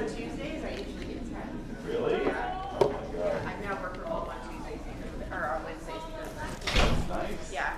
Tuesdays, I usually get 10. Really? Yeah. Oh my God. Yeah, I now work remote on Tuesdays because, or on Wednesdays because of that. That's nice. Yeah.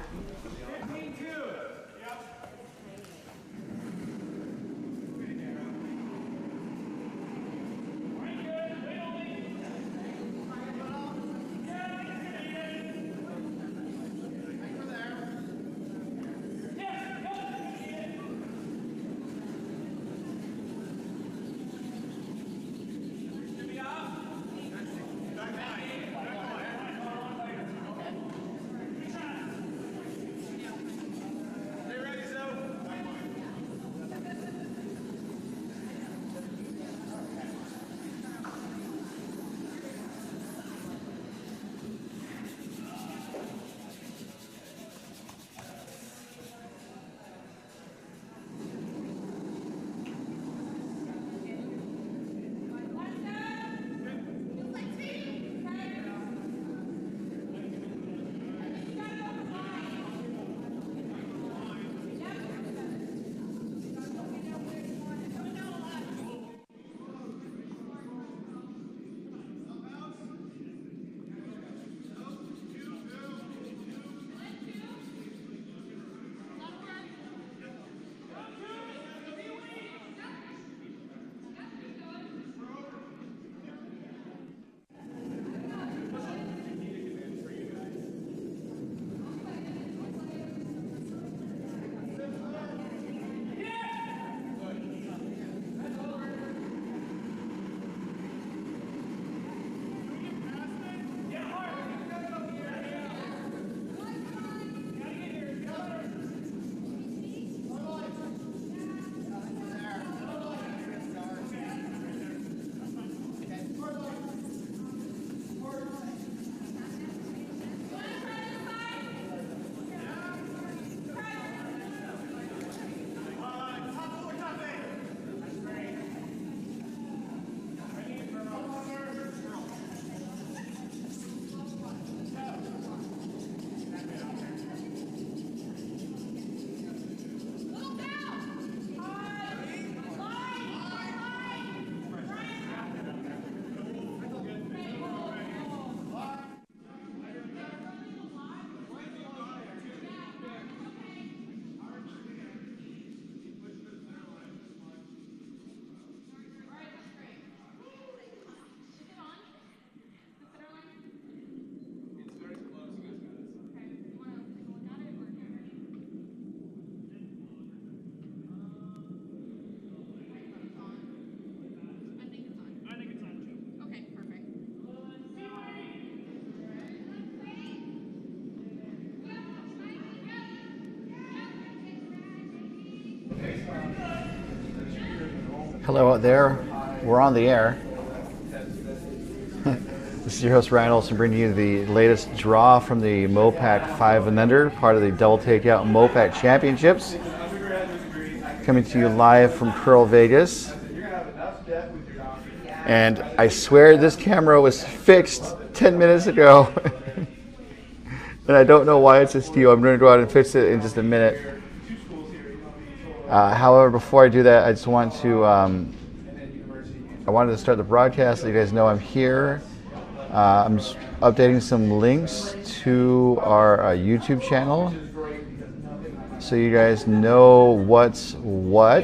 Hello out there, we're on the air. This is your host Ryan Olson bringing you the latest draw from the MoPac 5 and Under, part of the Double Takeout MoPac Championships. Coming to you live from Curl, Vegas. And I swear this camera was fixed 10 minutes ago. And I don't know why it's a steal. I'm going to go out and fix it in just a minute. However, before I do that, I just want to, I wanted to start the broadcast so you guys know I'm here. I'm just updating some links to our YouTube channel so you guys know what's what,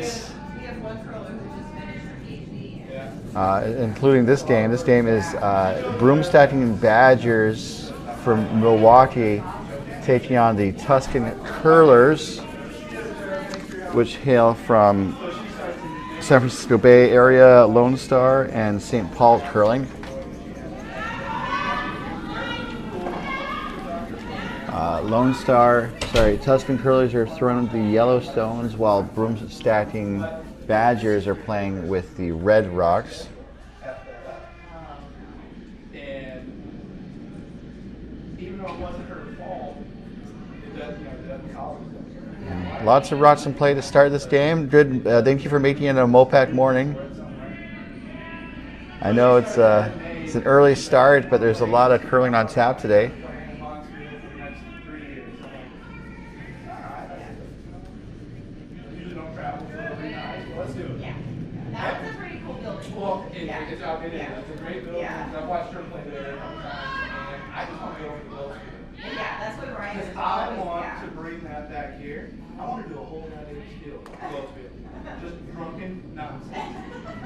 including this game. This game is Broomstacking Badgers from Milwaukee taking on the Tusken Curlers, which hail from San Francisco Bay Area, Lone Star, and St. Paul Curling. Tusken Curlers are throwing the Yellowstones, while Broomstacking Badgers are playing with the Red Rocks. Lots of rocks in play to start this game. Good. Thank you for making it a MoPac morning. I know it's an early start, but there's a lot of curling on tap today. That was a pretty cool building. It's a great building. Yeah. I've watched her play there a couple times, and I just want to go over the glow field. Yeah, that's what Ryan is Because I always, want yeah. to bring that back here. I want to do a whole goddamn spiel, glow field. Just drunken nonsense.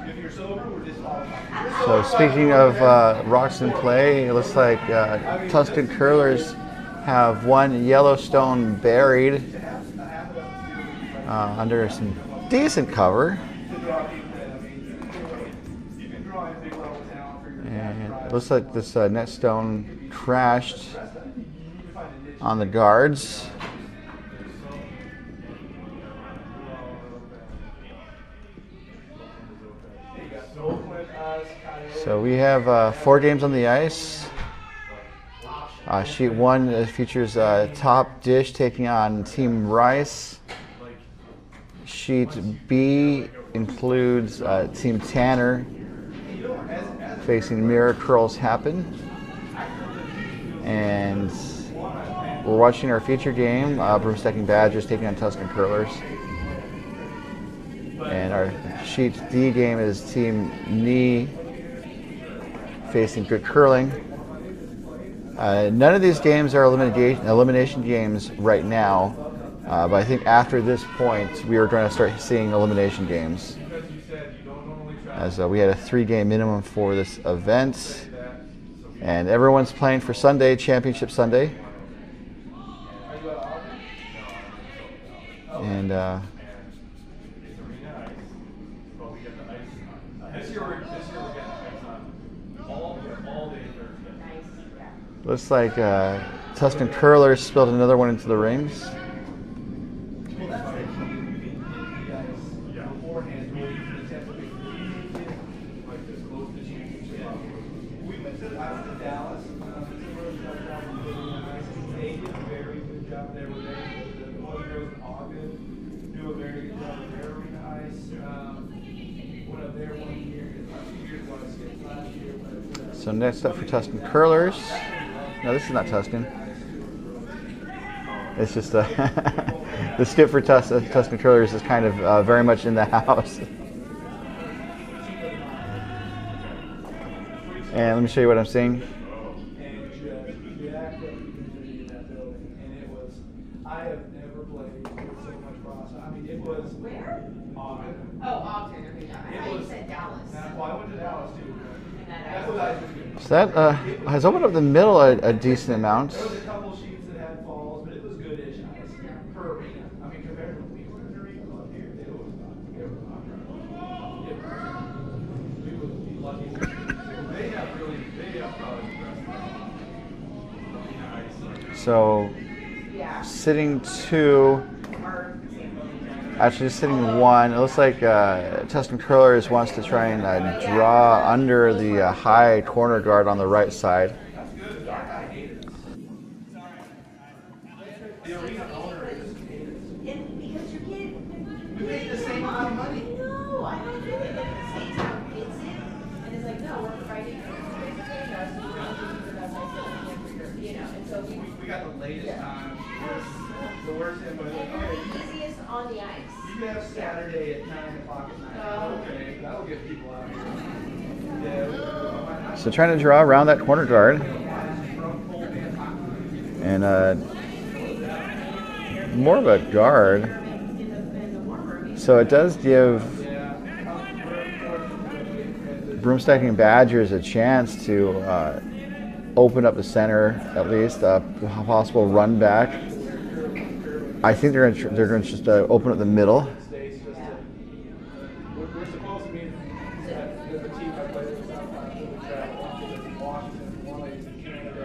If you're sober, we're disqualified. So speaking of rocks in play, it looks like Tusken curlers have one Yellowstone buried under some decent cover. And it looks like this net stone crashed on the guards. So we have 4 games on the ice. Sheet 1 features Top Dish taking on Team Rice. Sheet B includes Team Tanner facing Mirror Curls Happen. And we're watching our feature game, Broomstacking Badgers taking on Tusken Curlers. And our Sheet D game is Team Knee facing Good Curling. None of these games are elimination games right now, but I think after this point we are going to start seeing elimination games. As we had a 3-game minimum for this event, and everyone's playing for Sunday, Championship Sunday. And looks like Tusken Curlers spilled another one into the rings. So next up for Tusken Curlers. No, this is not Tusken. It's just the skip for Tusken Curlers is kind of very much in the house. And let me show you what I'm seeing. I have never played with so much process. I mean, it was Where? Ogden. Oh, Ogden. Okay, I thought you said Dallas. Well, I went to Dallas too. And That's what I was doing. So that has opened up the middle a decent amount. There was a couple sheets that had falls, but it was good-ish ice per arena. I mean, compared to when we were in the arena up here, it was not right. We would be lucky. They have probably the best. So Yeah. sitting 2, actually just sitting 1. It looks like Tusken Curlers wants to try and draw under the high corner guard on the right side. Because you're getting. We made the same amount of money. No, I don't feel like the same time gets it. And it's like, no, we're fighting for us. So we're not doing the best I can for your, you know. And so We got the latest time. The worst thing was, and we're the easiest on the ice. you have Saturday at 9 o'clock at night. Okay, that'll get people out here. Yeah. So trying to draw around that corner guard. And more of a guard. So it does give Broomstacking Badgers a chance to open up the center, at least a possible run back. I think they're going to just open up the middle. We're supposed to meet the team I played with in Washington, one lady's in Canada,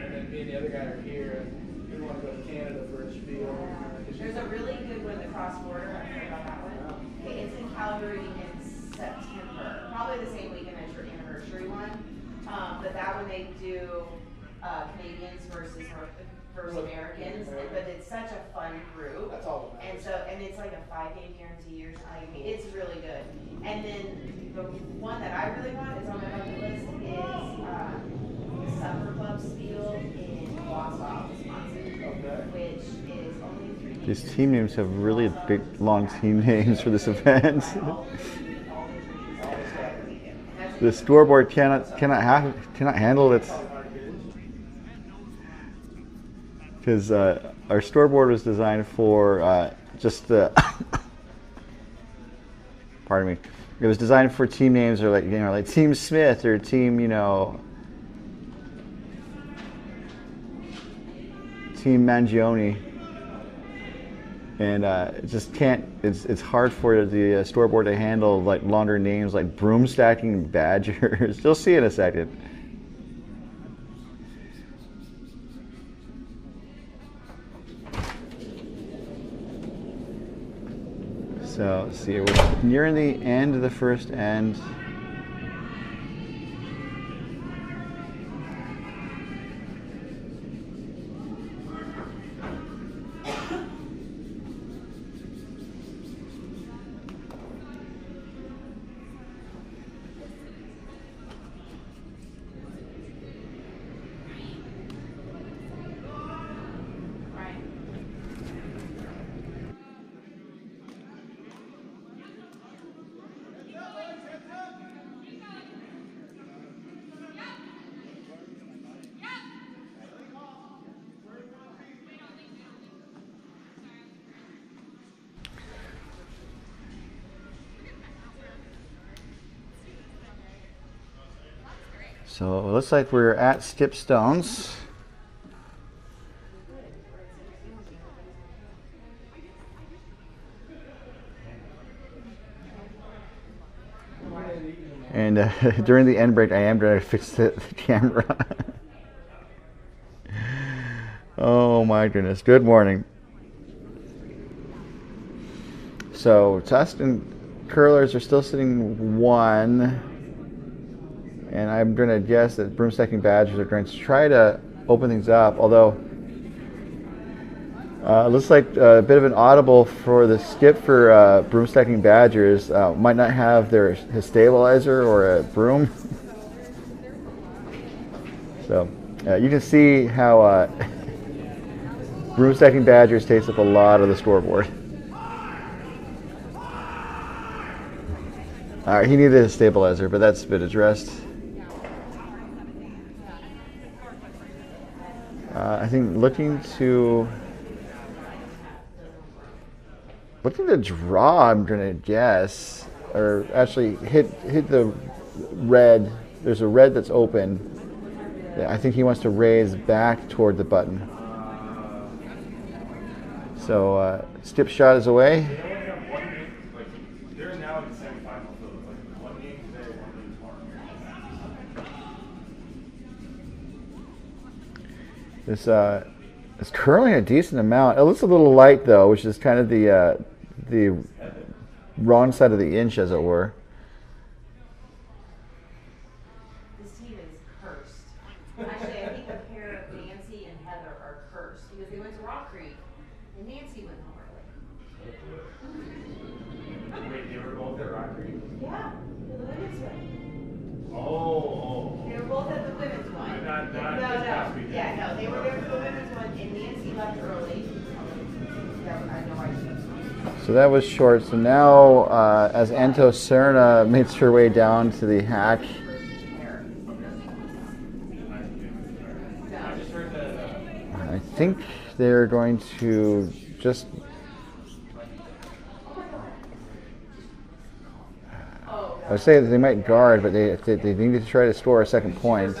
and then me and the other guy are here. And we want to go to Canada for a spiel. There's a really good one, the cross-border. I've heard about that one. Okay, it's in Calgary in September. Probably the same weekend as your anniversary one. But that one they do Canadians versus Americans, but it's such a fun group. That's all that matters. And it's like a 5-game guarantee or something. I mean, it's really good. And then the one that I really want is on my bucket list is the Supper Club Spiel in Wausau, Wisconsin, which is only 3 games. These team names have really big, long team names for this event. That's The scoreboard cannot handle it, because our scoreboard was designed for just the pardon me. It was designed for team names, or like Team Smith or Team Team Mangione, and it just can't. It's hard for the scoreboard to handle like longer names like Broomstacking and Badgers. You'll see in a second. So let's see, we're nearing the end of the first end. So it looks like we're at Skipstones. And during the end break, I am going to fix the camera. Oh my goodness. Good morning. So Tusken curlers are still sitting 1. And I'm going to guess that Broomstacking Badgers are going to try to open things up, although it looks like a bit of an audible for the skip for Broomstacking Badgers. Might not have his stabilizer or a broom. So you can see how Broomstacking Badgers takes up a lot of the scoreboard. All right, he needed a stabilizer, but that's been addressed. I think looking to draw, I'm gonna guess, or actually hit the red. There's a red that's open. Yeah, I think he wants to raise back toward the button. So skip shot is away. They're now in the semifinals, so it's like 1 game today, 1 game tomorrow. It's curling a decent amount. It looks a little light though, which is kind of the wrong side of the inch, as it were. This team is cursed. Actually, I think the pair of Nancy and Heather are cursed because they went to Rock Creek and Nancy went home early. Wait, they were both at Rock Creek? Yeah, the women's one. Oh. They were both at the women's one. Not no, this past weekend. Yeah, no, they were there for the women's one, and Nancy left early. I know why she left. So that was short. So now, as Anto Serna makes her way down to the hack, I think they're going to just. I would say that they might guard, but they need to try to score a second point.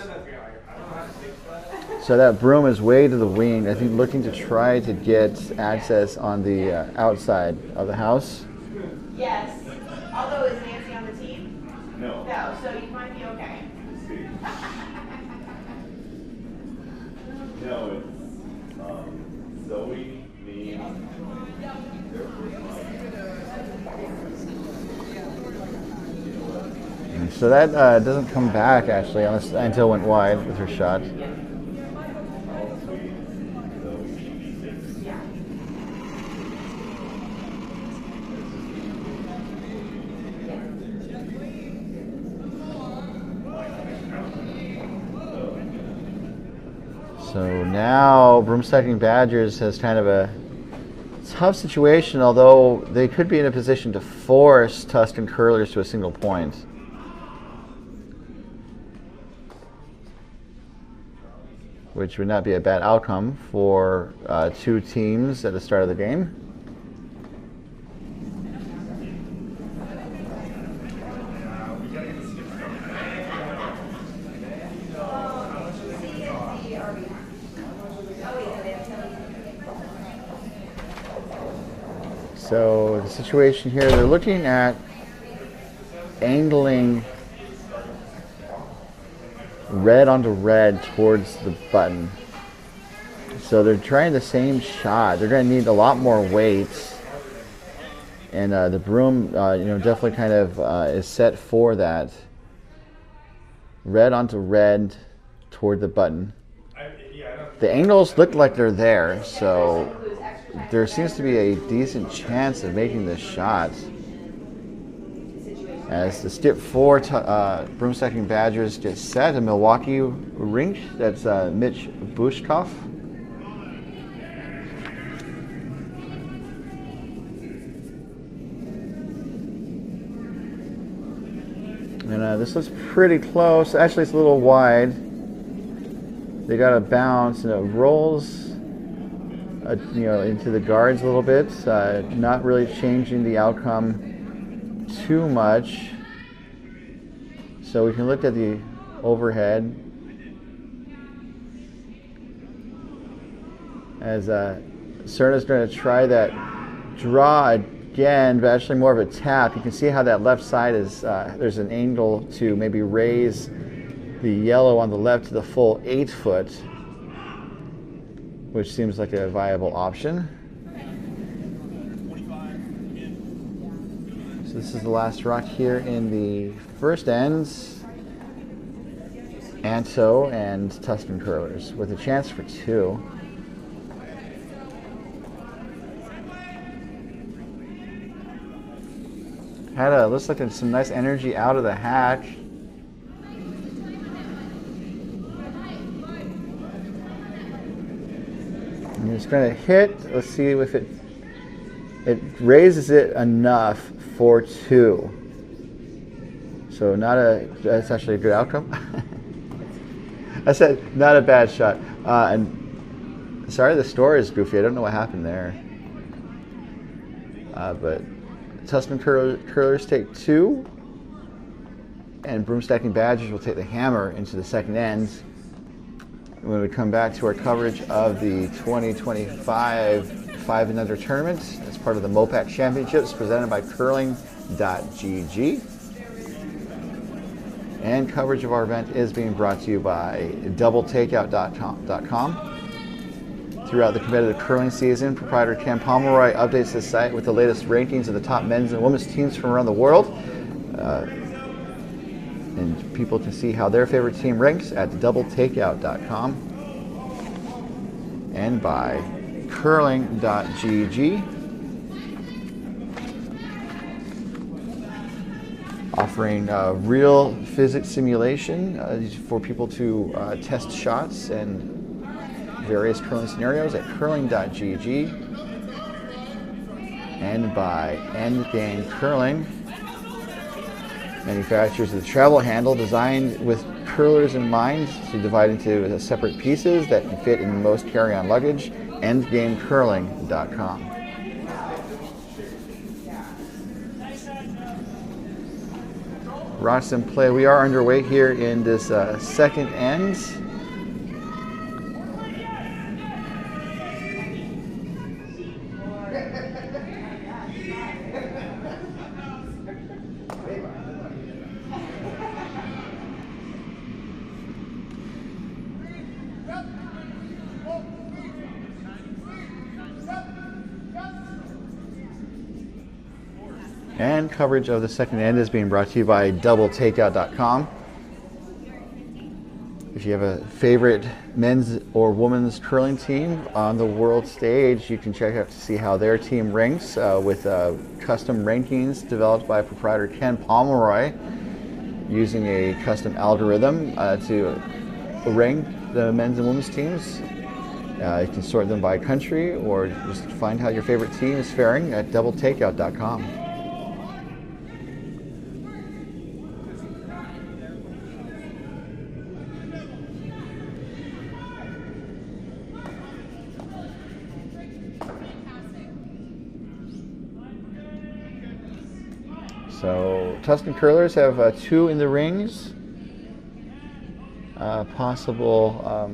So that broom is way to the wing. I think looking to try to get access on the outside of the house. Yes. Although, is Nancy on the team? No. No, so you might be okay. No, it's Zoe, me. So that doesn't come back actually, unless Anto went wide with her shot. So now Broomstacking Badgers has kind of a tough situation, although they could be in a position to force Tusken Curlers to a single point. which would not be a bad outcome for two teams at the start of the game. So the situation here, they're looking at angling red onto red towards the button. So they're trying the same shot. They're going to need a lot more weight. And the broom, definitely kind of is set for that. Red onto red toward the button. The angles look like they're there, so there seems to be a decent chance of making this shot. As the Stip 4 Broomstacking Badgers get set, a Milwaukee rink. That's Mitch Bushkoff. And this looks pretty close. Actually, it's a little wide. They got a bounce, and it rolls, into the guards a little bit. Not really changing the outcome too much. So we can look at the overhead as Cerna's going to try that draw again, but actually more of a tap. You can see how that left side is, there's an angle to maybe raise the yellow on the left to the full 8 foot, which seems like a viable option. So this is the last rock here in the first ends. Anto and Tusken curlers with a chance for 2. Looks like there's some nice energy out of the hatch. And it's going to hit. Let's see if it raises it enough for 2. So that's actually a good outcome. I said not a bad shot. And sorry, the story is goofy. I don't know what happened there. But Tusken curlers take 2, and Broomstacking Badgers will take the hammer into the second end. When we come back to our coverage of the 2025 5 and Under tournament as part of the MoPac Championships presented by curling.gg. And coverage of our event is being brought to you by doubletakeout.com. Throughout the competitive curling season, proprietor Ken Pomeroy updates the site with the latest rankings of the top men's and women's teams from around the world. And people can see how their favorite team ranks at doubletakeout.com. And by curling.gg, offering real physics simulation for people to test shots and various curling scenarios at curling.gg. And by Endgame Curling, manufacturers of the travel handle designed with curlers in mind to divide into separate pieces that can fit in most carry-on luggage. Endgamecurling.com. Rocks in play. We are underway here in this second end. And coverage of the second end is being brought to you by doubletakeout.com. If you have a favorite men's or women's curling team on the world stage, you can check out to see how their team ranks with custom rankings developed by proprietor Ken Pomeroy using a custom algorithm to rank the men's and women's teams. You can sort them by country or just find how your favorite team is faring at doubletakeout.com. So Tusken curlers have 2 in the rings. Possible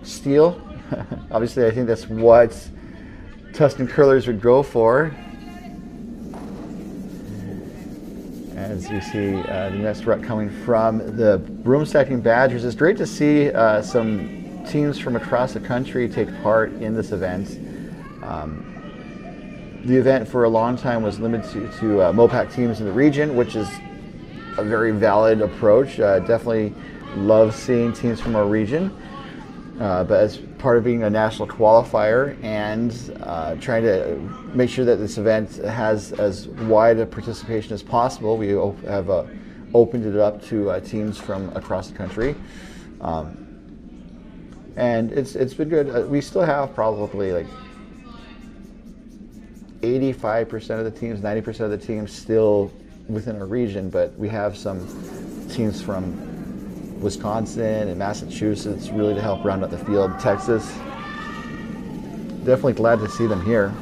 steal. Obviously, I think that's what Tusken curlers would go for. As you see, the next rut coming from the Broomstacking Badgers. It's great to see some teams from across the country take part in this event. The event for a long time was limited to MoPac teams in the region, which is a very valid approach. Definitely love seeing teams from our region. But as part of being a national qualifier and trying to make sure that this event has as wide a participation as possible, we have opened it up to teams from across the country. And it's been good. We still have probably like 85% of the teams, 90% of the teams still within our region, but we have some teams from Wisconsin and Massachusetts really to help round out the field. Texas, definitely glad to see them here.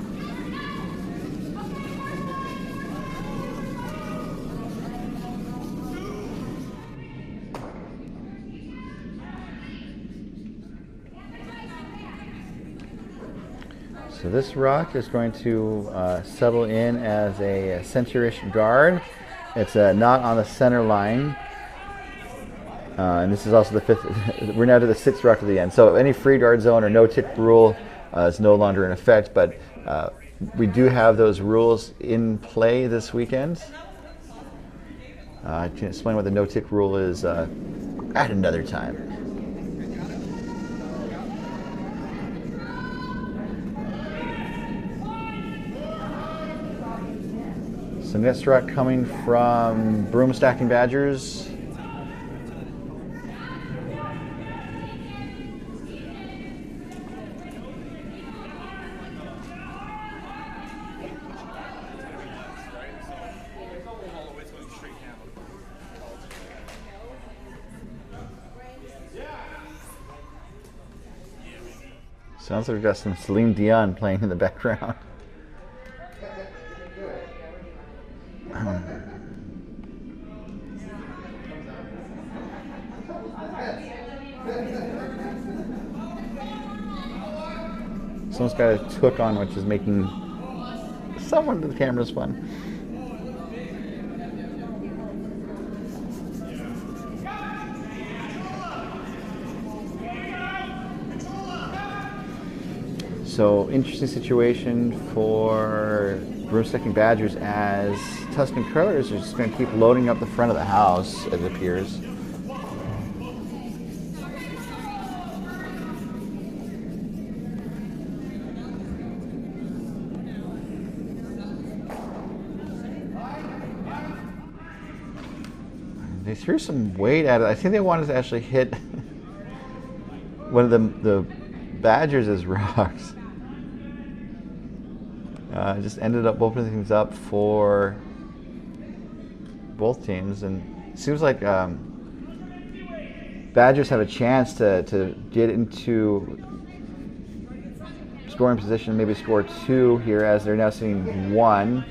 So this rock is going to settle in as a center-ish guard. It's not on the center line. And this is also the 5th. We're now to the 6th rock at the end. So any free guard zone or no-tick rule is no longer in effect, but we do have those rules in play this weekend. I can explain what the no-tick rule is at another time. So next rock coming from Broomstacking Badgers. Sounds like we've got some Celine Dion playing in the background. Someone's got a hook on, which is making someone to the camera's fun. So interesting situation for Broomstacking Badgers as Tusken curlers are just going to keep loading up the front of the house, it appears. They threw some weight at it. I think they wanted to actually hit one of the Badgers' rocks. Just ended up opening things up for both teams, and it seems like Badgers have a chance to get into scoring position, maybe score 2 here, as they're now seeing 1.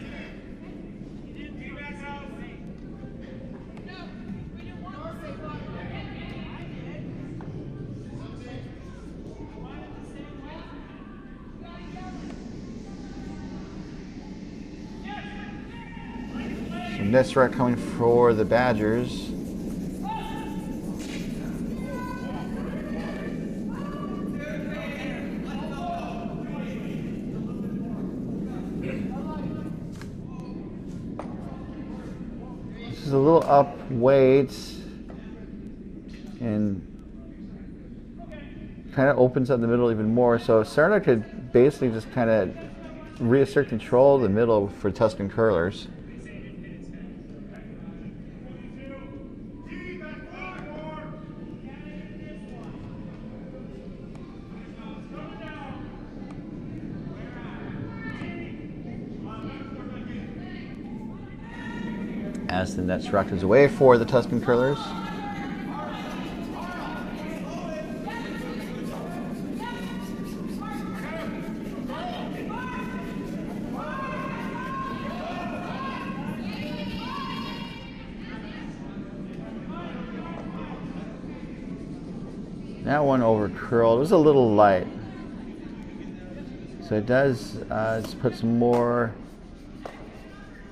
Next rock coming for the Badgers. This is a little up weight and kind of opens up the middle even more. So Sarna could basically just kind of reassert control of the middle for Tusken curlers. As the net rock is away for the Tusken curlers. That one over curled. It was a little light. So it does just put some more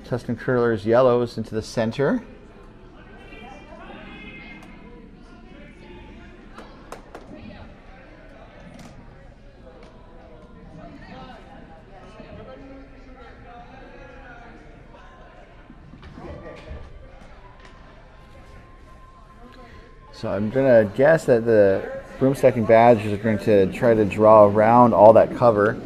Tusken Curlers yellows into the center. So I'm going to guess that the Broomstacking Badgers are going to try to draw around all that cover.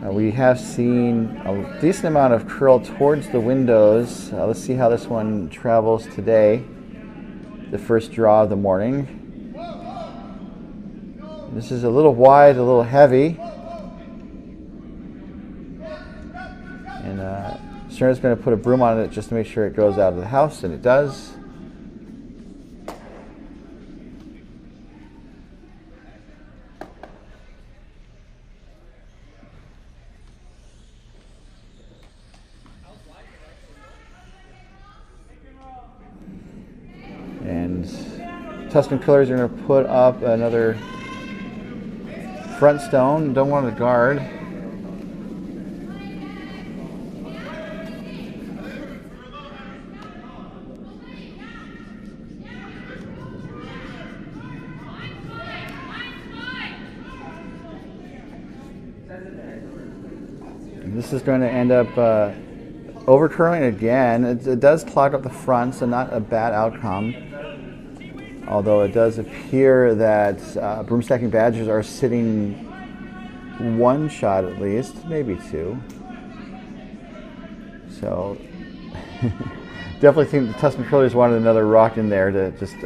We have seen a decent amount of curl towards the windows. Let's see how this one travels today. The first draw of the morning. This is a little wide, a little heavy. And Serna's going to put a broom on it just to make sure it goes out of the house, and it does. And Tusken Curlers are going to put up another front stone. Don't want to guard. And this is going to end up overcurling again. It does clog up the front, so not a bad outcome. Although it does appear that Broomstacking Badgers are sitting one shot at least, maybe two. So definitely think the Tusken Curlers wanted another rock in there to just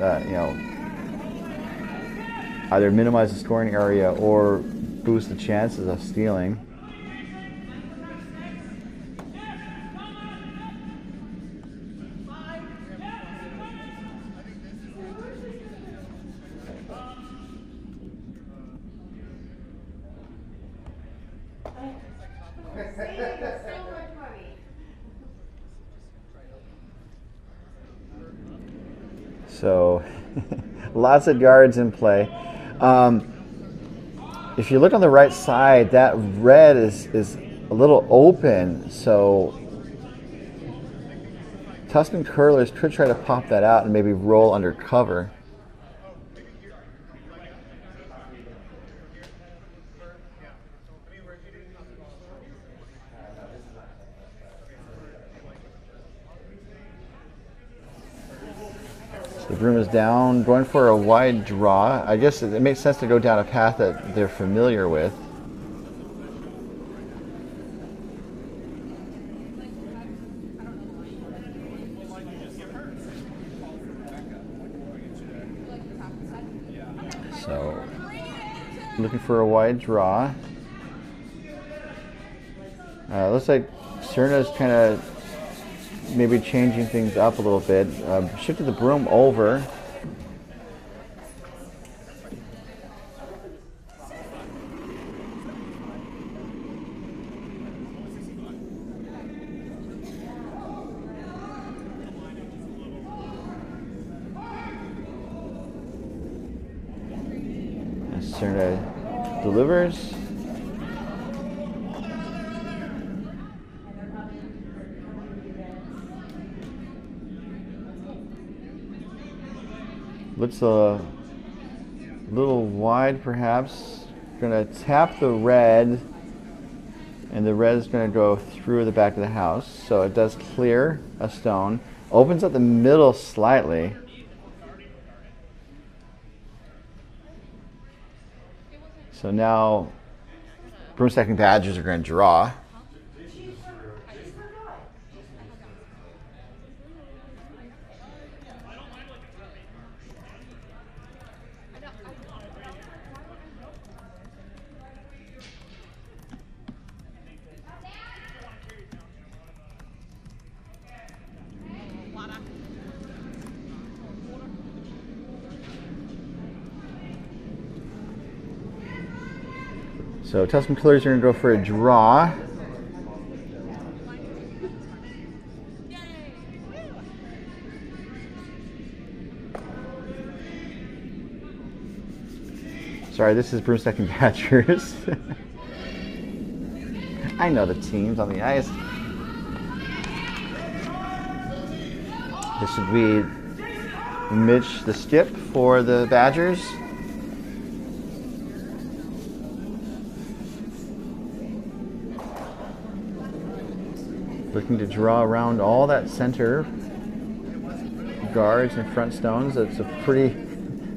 either minimize the scoring area or boost the chances of stealing. So lots of guards in play. If you look on the right side, that red is a little open, so Tusken Curlers could try to pop that out and maybe roll under cover. The broom is down, going for a wide draw. I guess it makes sense to go down a path that they're familiar with. So, looking for a wide draw. Looks like Serna's kind of maybe changing things up a little bit. Shifted the broom over. And Serna delivers. Looks a little wide, perhaps. Going to tap the red, and the red is going to go through the back of the house. So it does clear a stone. Opens up the middle slightly. So now Broomstacking Badgers are going to draw. So Tusken Curlers are going to go for a draw. Sorry, this is Broomstacking Badgers. I know the teams on the ice. This should be Mitch the skip for the Badgers. Looking to draw around all that center guards and front stones. It's a pretty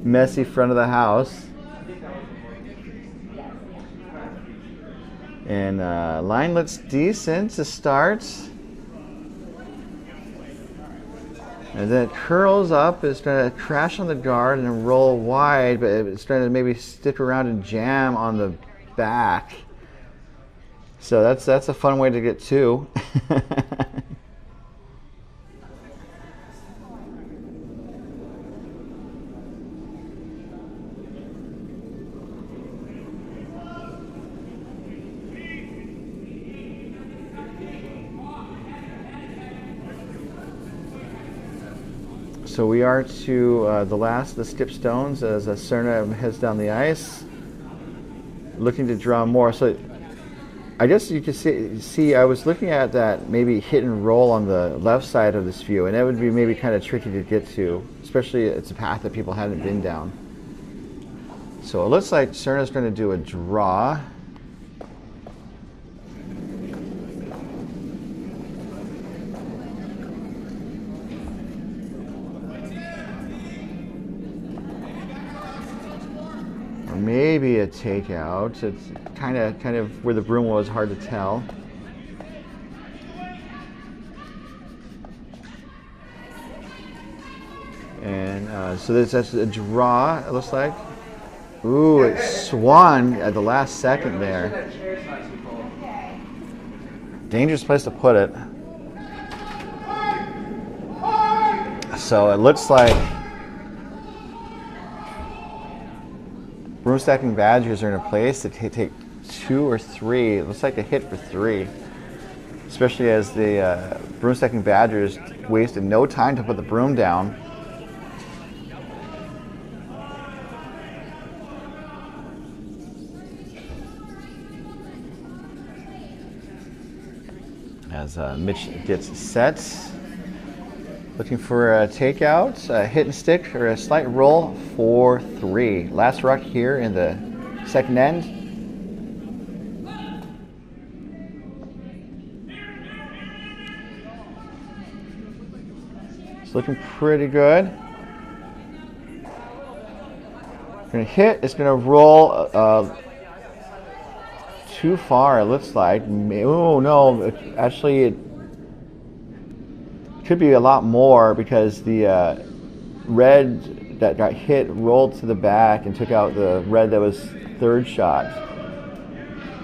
messy front of the house. And line looks decent to start. And then it curls up. It's going to crash on the guard and then roll wide, but it's trying to maybe stick around and jam on the back. So that's a fun way to get two. So we are to the last of the skip stones as Cerna heads down the ice, looking to draw more. So I guess you can see I was looking at that maybe hit and roll on the left side of this view, and that would be maybe kind of tricky to get to, especially it's a path that people haven't been down. So it looks like Cerna's going to do a draw. Or maybe a takeout. It's kind of where the broom was, hard to tell. And so that's a draw, it looks like. Ooh, it swung at the last second there. Dangerous place to put it. So it looks like Broomstacking Badgers are in a place to take 2 or 3. It looks like a hit for 3. Especially as the Broomstacking Badgers wasted no time to put the broom down. As Mitch gets set. Looking for a takeout, a hit and stick, or a slight roll for 3. Last ruck here in the second end. It's looking pretty good. Gonna hit, it's gonna roll too far, it looks like. Oh no, actually it could be a lot more because the red that got hit rolled to the back and took out the red that was third shot.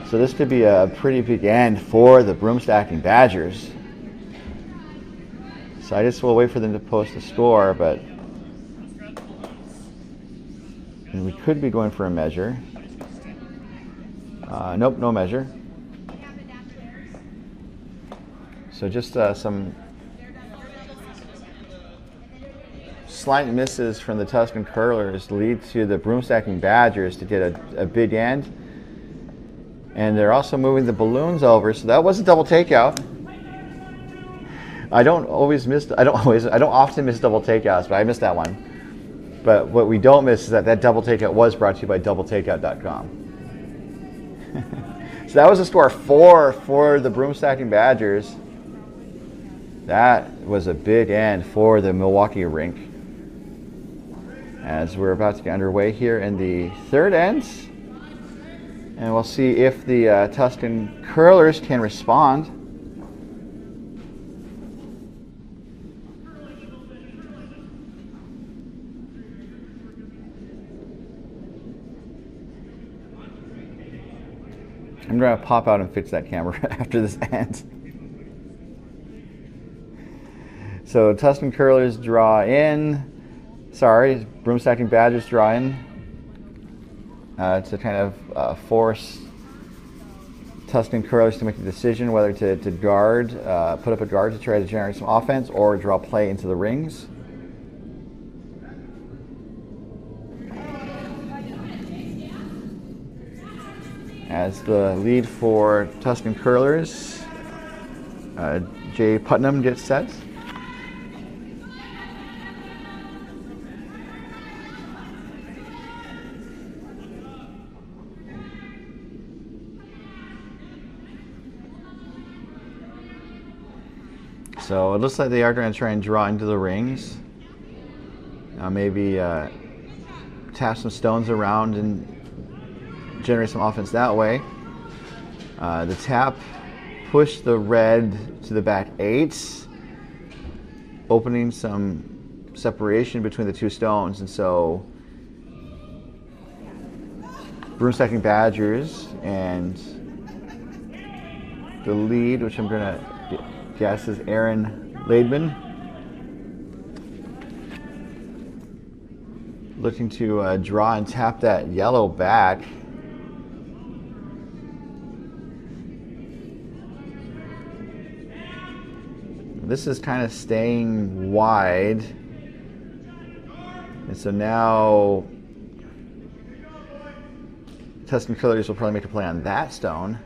So this could be a pretty big end for the Broomstacking Badgers. So I just will wait for them to post a score, but and we could be going for a measure. Nope, no measure. So just some slight misses from the Tusken curlers lead to the Broomstacking Badgers to get a big end. And they're also moving the balloons over, so that was a double takeout. I don't often miss double takeouts, but I missed that one. But what we don't miss is that double takeout was brought to you by doubletakeout.com. So that was a score 4 for the Broomstacking Badgers. That was a big end for the Milwaukee rink. As we're about to get underway here in the third end. And we'll see if the Tusken curlers can respond. I'm going to pop out and fix that camera after this ends. So Tusken curlers draw in. Sorry, Broomstacking Badgers draw in to kind of force Tusken curlers to make a decision whether to guard, put up a guard to try to generate some offense, or draw play into the rings. as the lead for Tusken Curlers, Jay Putnam gets set. So it looks like they are going to try and draw into the rings. Maybe tap some stones around and generate some offense that way. The tap pushed the red to the back 8, opening some separation between the two stones. And so Broomstacking Badgers and the lead, which I'm going to guess is Aaron Laidman, looking to draw and tap that yellow back. This is kind of staying wide, and so now Tusken Curlers will probably make a play on that stone.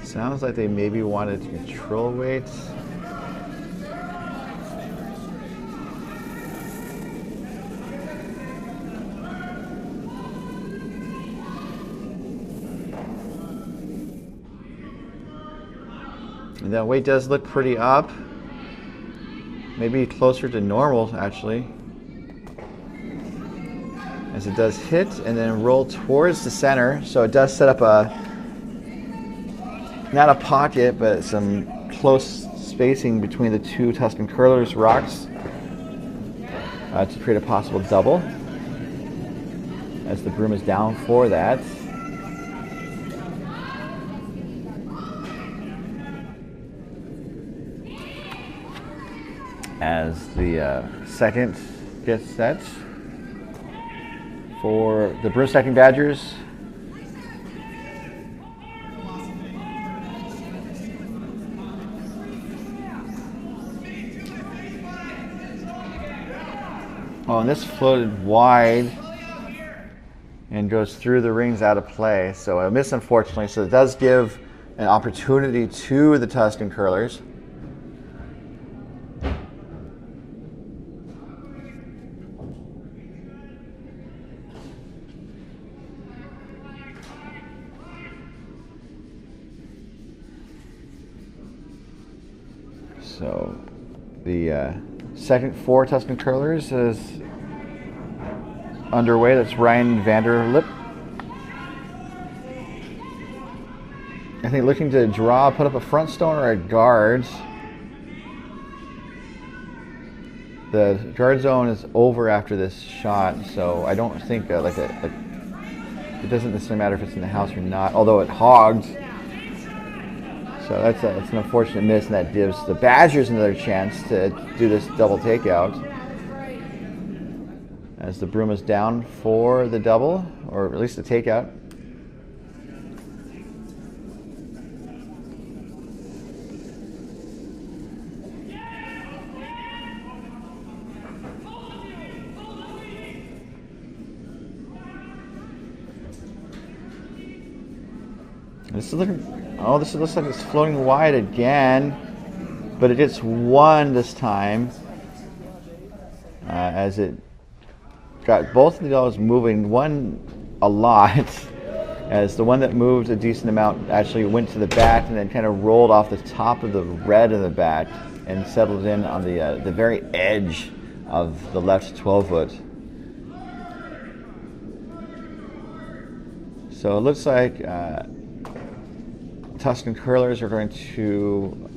Sounds like they maybe wanted to control weight. And that weight does look pretty up. Maybe closer to normal, actually. As it does hit and then roll towards the center. So it does set up not a pocket, but some close spacing between the two Tusken Curlers rocks to create a possible double, as the broom is down for that. As the second gets set for the Broomstacking Badgers. Oh, and this floated wide and goes through the rings out of play. So a miss, unfortunately. So it does give an opportunity to the Tusken Curlers. So the second for Tusken Curlers is underway. That's Ryan Vanderlip. I think looking to draw, put up a front stone or a guard. The guard zone is over after this shot, so I don't think it doesn't necessarily matter if it's in the house or not, although it hogged. So that's an unfortunate miss, and that gives the Badgers another chance to do this double takeout. As the broom is down for the double, or at least the takeout. This looks like it's floating wide again, but it gets one this time, as it got both of the dolls moving, one a lot, as the one that moved a decent amount actually went to the back and then kind of rolled off the top of the red of the back and settled in on the very edge of the left 12-foot. So it looks like Tusken Curlers are going to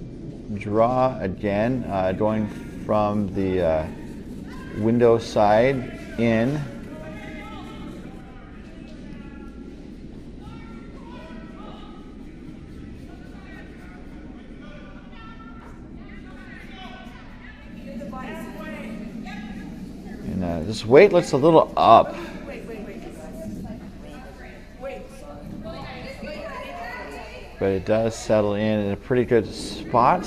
draw again, going from the window side in. And this weight looks a little up. But it does settle in a pretty good spot,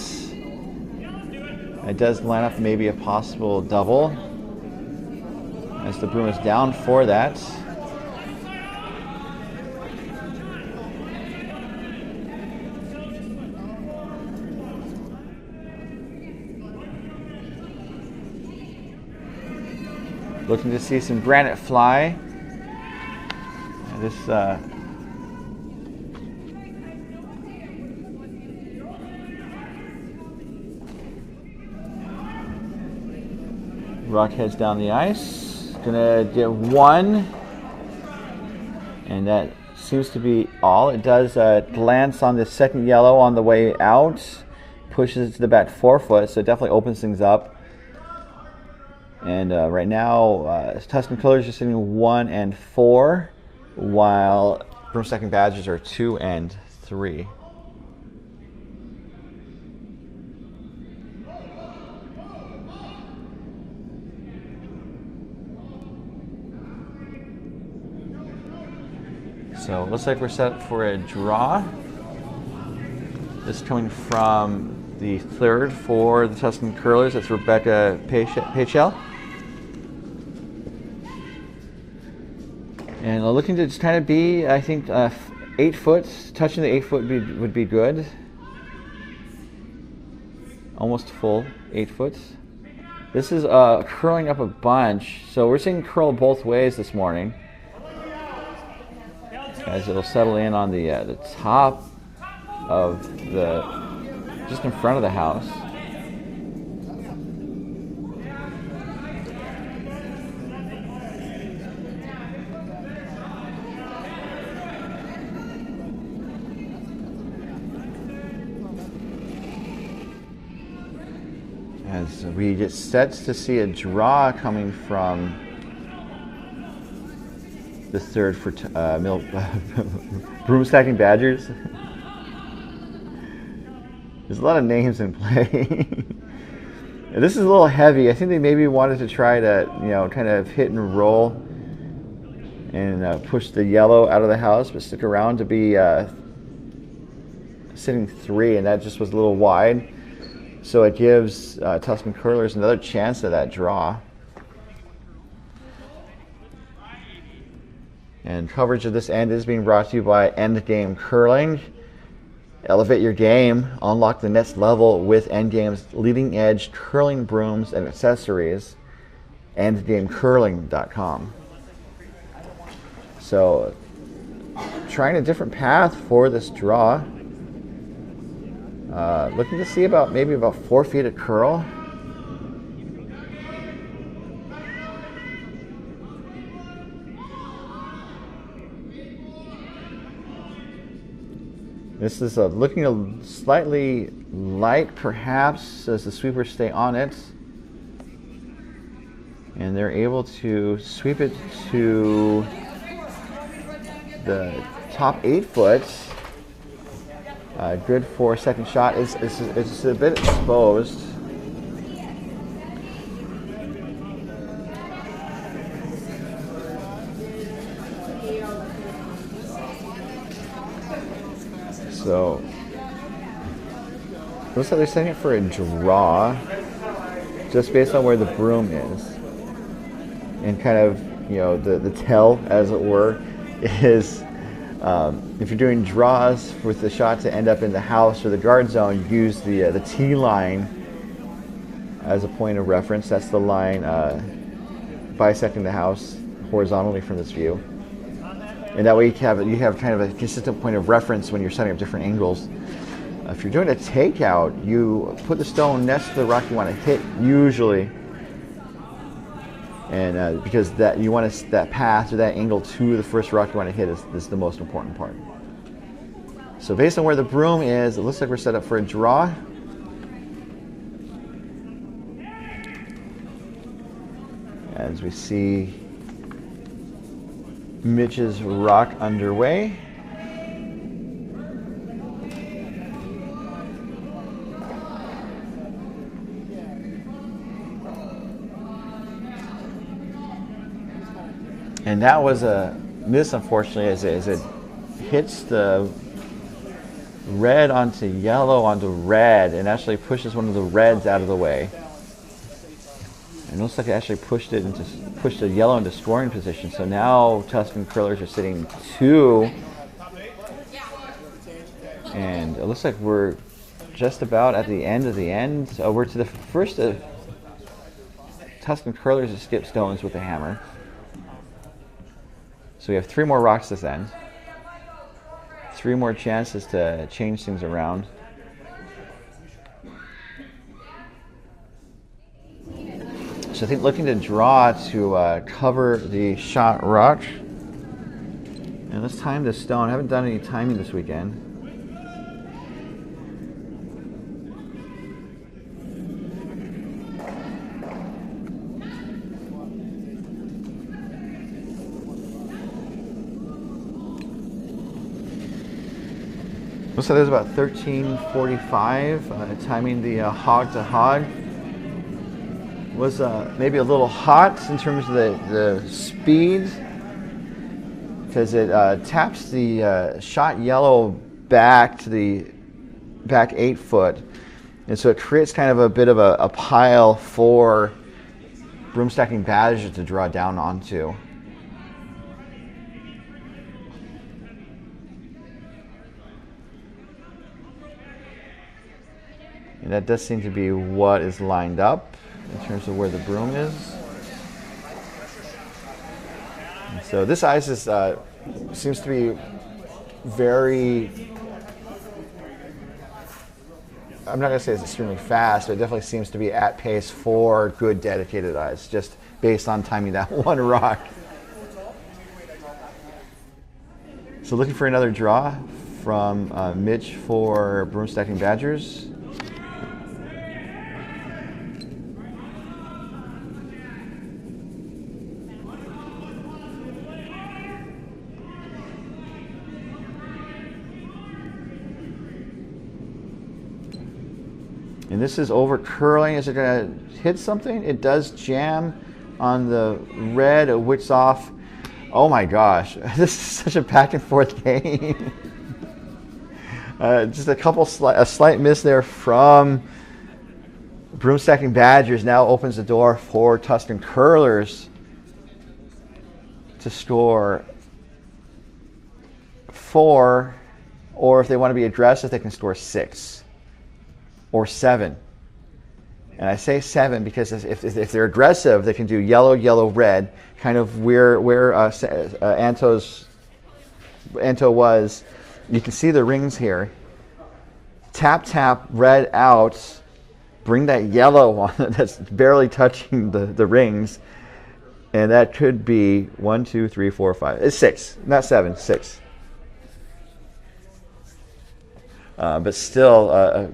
It does line up maybe a possible double, as the Broom is down for that. Looking to see some granite fly. This rock heads down the ice. Gonna get one, and that seems to be all. It does glance on the second yellow on the way out, pushes it to the back 4 foot, so it definitely opens things up. And right now, Tusken Curlers are sitting 1 and 4, while Broomstacking Badgers are 2 and 3. So it looks like we're set for a draw. This is coming from the third for the Tusken Curlers. That's Rebecca Pachel. And looking to just kind of be, I think, 8 foot. Touching the 8 foot would be good. Almost full 8 foot. This is curling up a bunch. So we're seeing curl both ways this morning, as it'll settle in on the top of just in front of the house. As we get set to see a draw coming from the third for Broomstacking Badgers. There's a lot of names in play. This is a little heavy. I think they maybe wanted to try to, kind of hit and roll and push the yellow out of the house, but stick around to be sitting 3, and that just was a little wide. So it gives Tusken Curlers another chance at that draw. And coverage of this end is being brought to you by Endgame Curling. Elevate your game, unlock the next level with Endgame's leading edge curling brooms and accessories. Endgamecurling.com. So, trying a different path for this draw. Looking to see maybe about 4 feet of curl. This is looking slightly light, perhaps, as the sweepers stay on it. And they're able to sweep it to the top 8 foot. Good for a second shot. It's a bit exposed. So, looks like they're setting it for a draw, just based on where the broom is. And kind of, the tell, as it were, is if you're doing draws with the shot to end up in the house or the guard zone, you use the T line as a point of reference. That's the line bisecting the house horizontally from this view. And that way you have kind of a consistent point of reference when you're setting up different angles. If you're doing a takeout, you put the stone next to the rock you want to hit, usually. And because you want that path or that angle to the first rock you want to hit is the most important part. So based on where the broom is, it looks like we're set up for a draw. As we see Mitch's rock underway. And that was a miss, unfortunately, as it hits the red onto yellow onto red and actually pushes one of the reds out of the way. And it looks like it actually pushed the yellow into scoring position. So now Tusken curlers are sitting 2. And it looks like we're just about at the end of the end. So we're to the first of Tusken curlers to skip stones with a hammer. So we have 3 more rocks this end. 3 more chances to change things around. So I think looking to draw to cover the shot rock. And let's time the stone. I haven't done any timing this weekend. Looks like there's about 13:45. Timing the hog to hog was maybe a little hot in terms of the speed, because it taps the shot yellow back to the back 8 foot, and so it creates kind of a bit of a pile for broomstacking badgers to draw down onto. And that does seem to be what is lined up in terms of where the broom is. And so this ice is, seems to be very, I'm not going to say it's extremely fast, but it definitely seems to be at pace for good dedicated ice, just based on timing that one rock. So looking for another draw from Mitch for Broomstacking Badgers. And this is over curling. Is it going to hit something? It does jam on the red. It wicks off. Oh my gosh, this is such a back and forth game. Just a slight miss there from Broomstacking Badgers. Now opens the door for Tusken curlers to score 4, or if they want to be aggressive, they can score 6. Or 7. And I say 7 because if they're aggressive, they can do yellow, yellow, red, kind of where Anto was. You can see the rings here. Tap, tap, red out. Bring that yellow on that's barely touching the rings. And that could be 1, 2, 3, 4, 5. It's 6, not 7, 6. But still,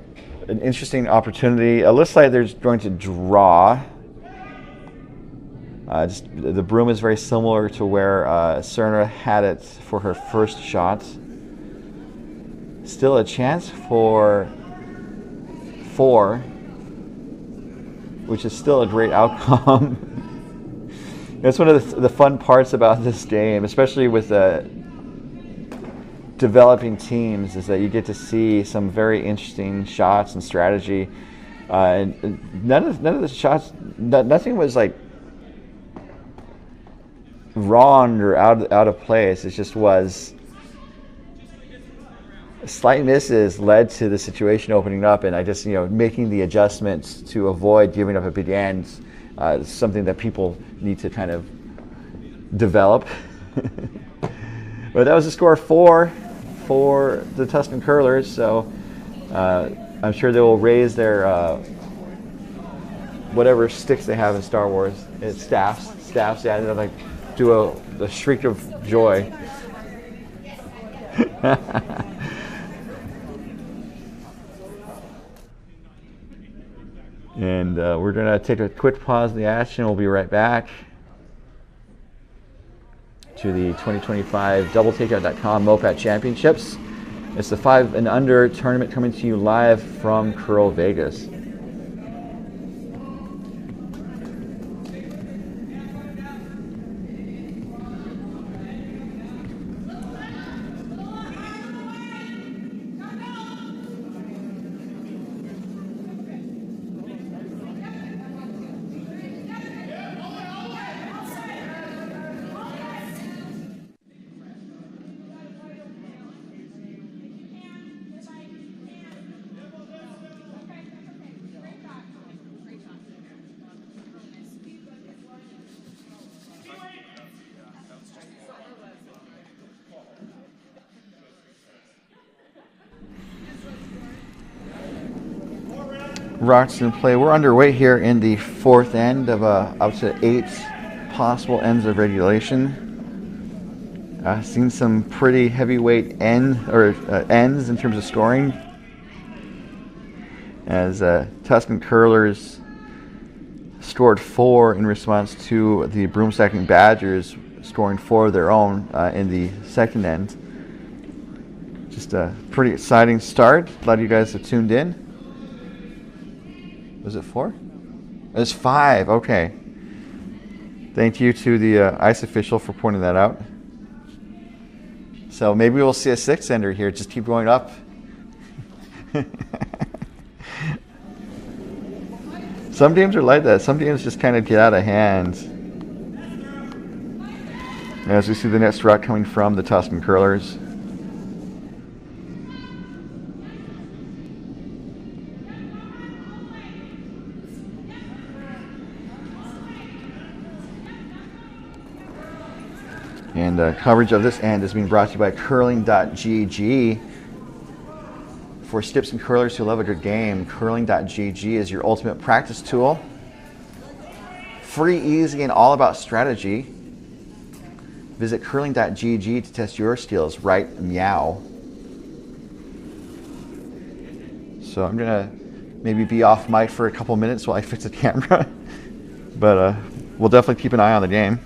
an interesting opportunity. It looks like they're going to draw. The broom is very similar to where Serna had it for her first shot. Still a chance for 4, which is still a great outcome. That's one of the fun parts about this game, especially with developing teams, is that you get to see some very interesting shots and strategy. And none of the shots, nothing was like wrong or out of place. It just was slight misses led to the situation opening up, and I just making the adjustments to avoid giving up a big end. Is something that people need to kind of develop. But that was a score 4 for the Tusken curlers, so I'm sure they will raise their whatever sticks they have in Star Wars. It's staffs, yeah, they'll like do a shriek of joy. And we're going to take a quick pause in the action. We'll be right back to the 2025 doubletakeout.com MoPac Championships. It's the 5 and under tournament coming to you live from Curl, Vegas. rockets in play. We're underway here in the fourth end of up to 8 possible ends of regulation. Seen some pretty heavyweight ends in terms of scoring, as Tusken curlers scored 4 in response to the Broomstacking Badgers scoring 4 of their own in the second end. Just a pretty exciting start. A lot of you guys have tuned in. Was it 4? It was 5. Okay. Thank you to the ice official for pointing that out. So maybe we'll see a 6-ender here. Just keep going up. Some games are like that. Some games just kind of get out of hand. As we see the next rock coming from the Tusken curlers. And coverage of this end is being brought to you by curling.gg. For stips and curlers who love a good game, curling.gg is your ultimate practice tool. Free, easy, and all about strategy. Visit curling.gg to test your skills. Right, meow. So I'm gonna maybe be off mic for a couple minutes while I fix the camera, but we'll definitely keep an eye on the game.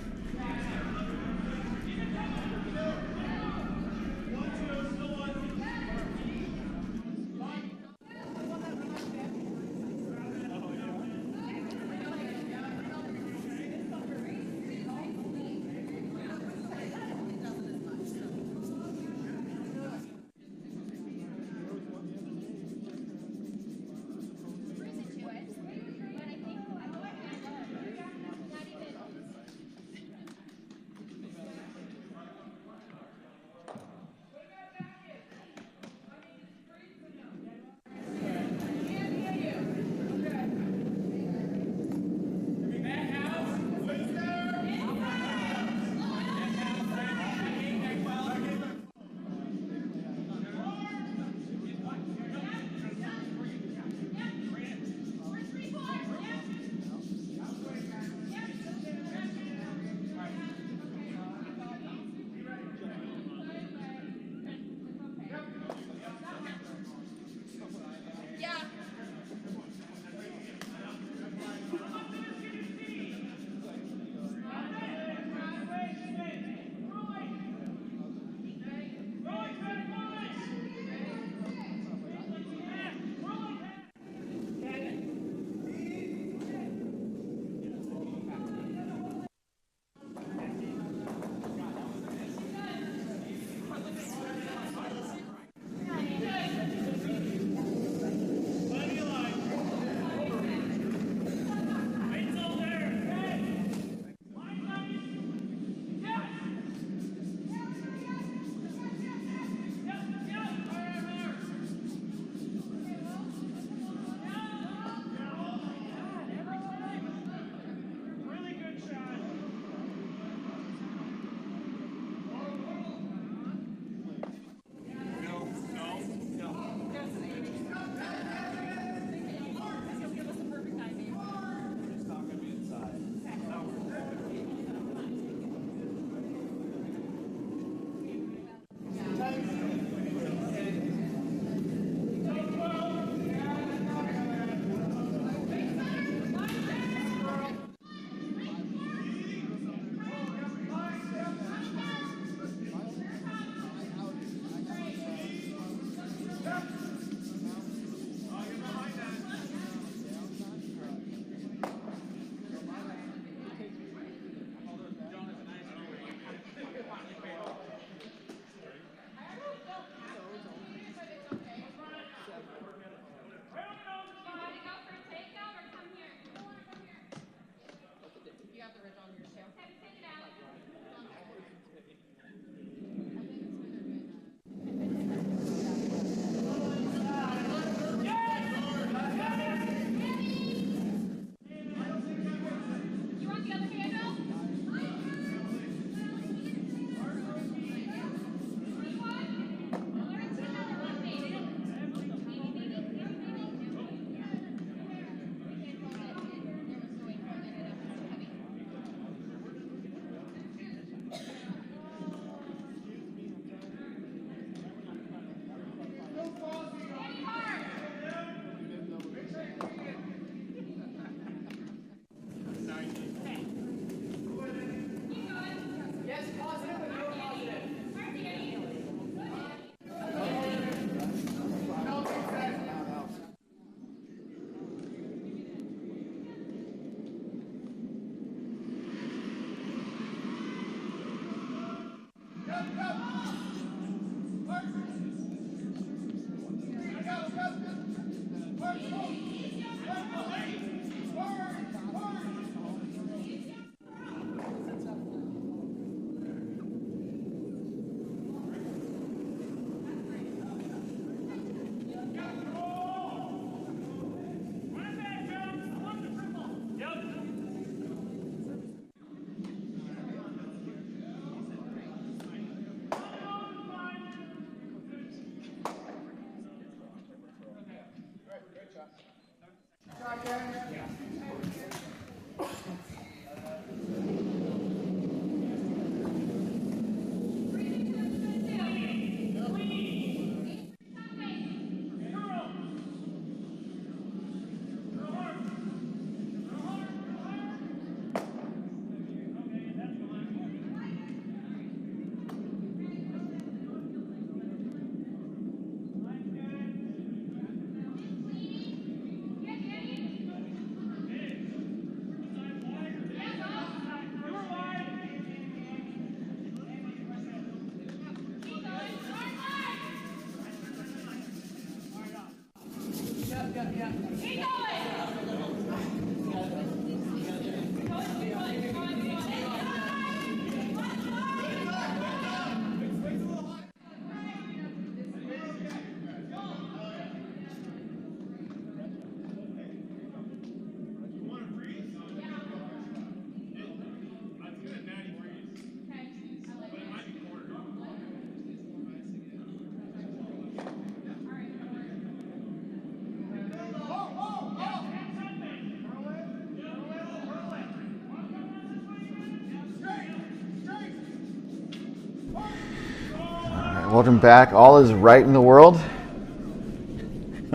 Welcome back. All is right in the world.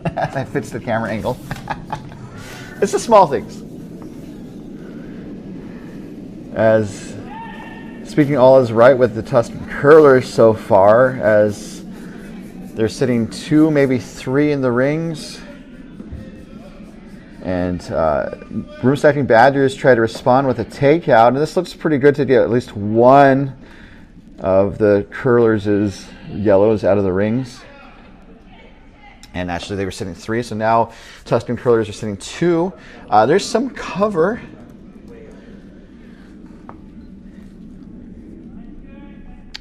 That fits the camera angle. It's the small things. As speaking, all is right with the Tusken curlers so far, as they're sitting 2, maybe 3 in the rings. And Broomstacking Badgers try to respond with a takeout, and this looks pretty good to get at least one of the curlers' yellows out of the rings. And actually they were sitting 3, so now Tusken curlers are sitting 2. There's some cover.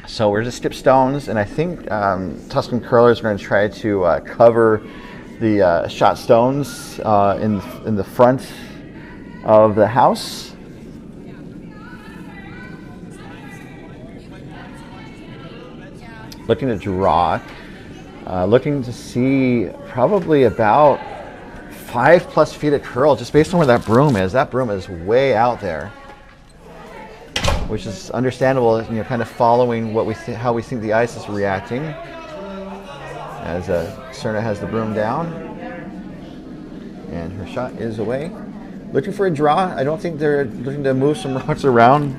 So we're just skip stones, and I think Tusken curlers are going to try to cover the shot stones in the front of the house. Looking to draw, looking to see probably about 5+ feet of curl, just based on where that broom is. That broom is way out there, which is understandable, you know, kind of following what how we think the ice is reacting. As Serna has the broom down, and her shot is away. Looking for a draw. I don't think they're looking to move some rocks around.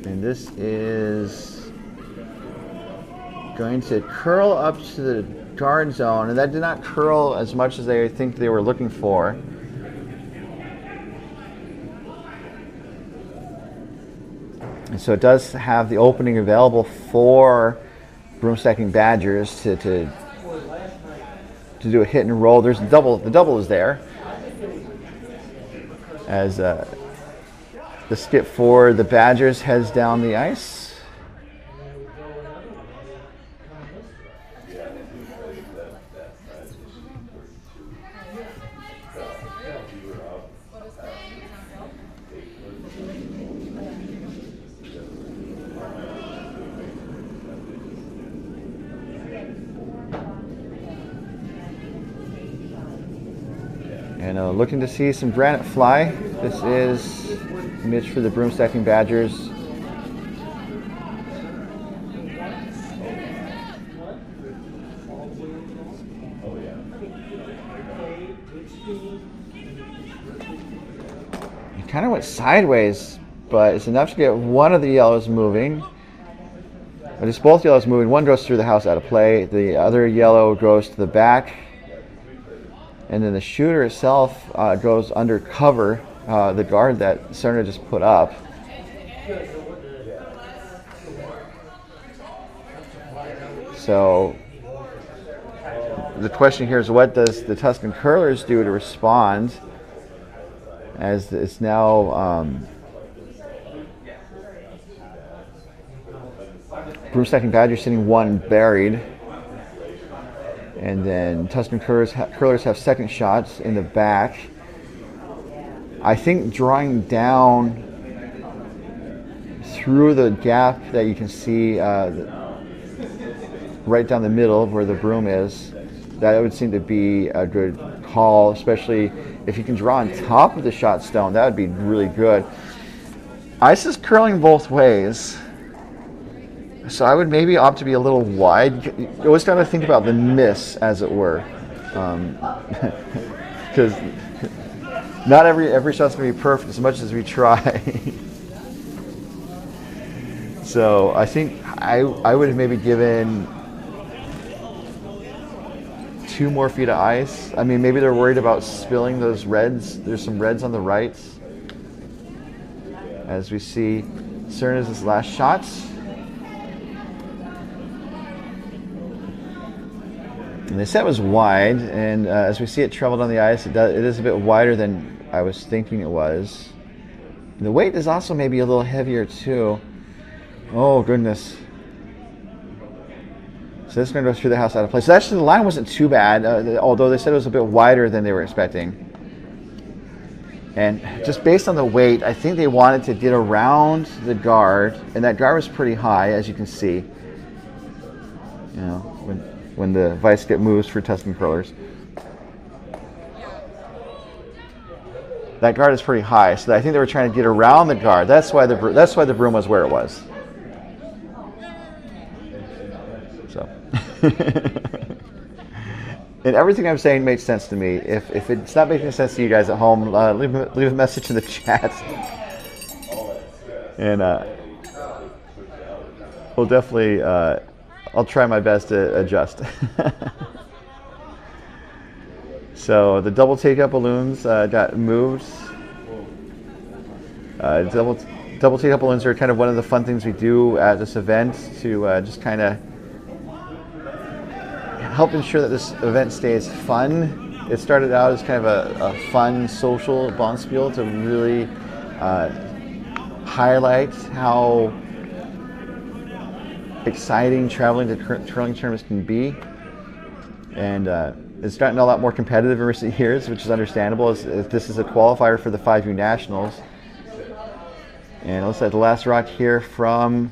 And this is going to curl up to the guard zone, and that did not curl as much as they think they were looking for. And so it does have the opening available for Broomstacking Badgers to do a hit and roll. There's the double is there, as the skip for the Badgers heads down the ice. And looking to see some granite fly. This is Mitch for the Broomstacking Badgers. He kind of went sideways, but it's enough to get one of the yellows moving. Just both yellows moving. One goes through the house out of play. The other yellow goes to the back. And then the shooter itself goes under cover, the guard that Cerna just put up. So the question here is, what does the Tusken curlers do to respond? As it's now Broomstacking Badger sitting one buried. And then Tusken curlers have second shots in the back. I think drawing down through the gap that you can see right down the middle where the broom is, that would seem to be a good call, especially if you can draw on top of the shot stone. That would be really good. Ice is curling both ways, so I would maybe opt to be a little wide. You always got to think about the miss, as it were, because not every shot's going to be perfect as much as we try. So I think I would have maybe given 2 more feet of ice. I mean, maybe they're worried about spilling those reds. There's some reds on the right. As we see Cerna's last shots. And the set was wide, and as we see it traveled on the ice, it is a bit wider than I was thinking it was. The weight is also maybe a little heavier too. Oh goodness. So this is going to go through the house out of place. So actually the line wasn't too bad, although they said it was a bit wider than they were expecting. And just based on the weight, I think they wanted to get around the guard, and that guard was pretty high, as you can see. You know, when the vice get moves for Tusken curlers. That guard is pretty high, so I think they were trying to get around the guard. That's why the broom was where it was. So, and everything I'm saying makes sense to me. If it's not making sense to you guys at home, leave a message in the chat, and we'll definitely. I'll try my best to adjust. So the double take-up balloons got moved. Double take-up balloons are kind of one of the fun things we do at this event to just kind of help ensure that this event stays fun. It started out as kind of a fun social bonspiel to really highlight how exciting traveling to curling tournaments can be, and it's gotten a lot more competitive in recent years, which is understandable, as this is a qualifier for the 5U Nationals. And it looks like the last rock here from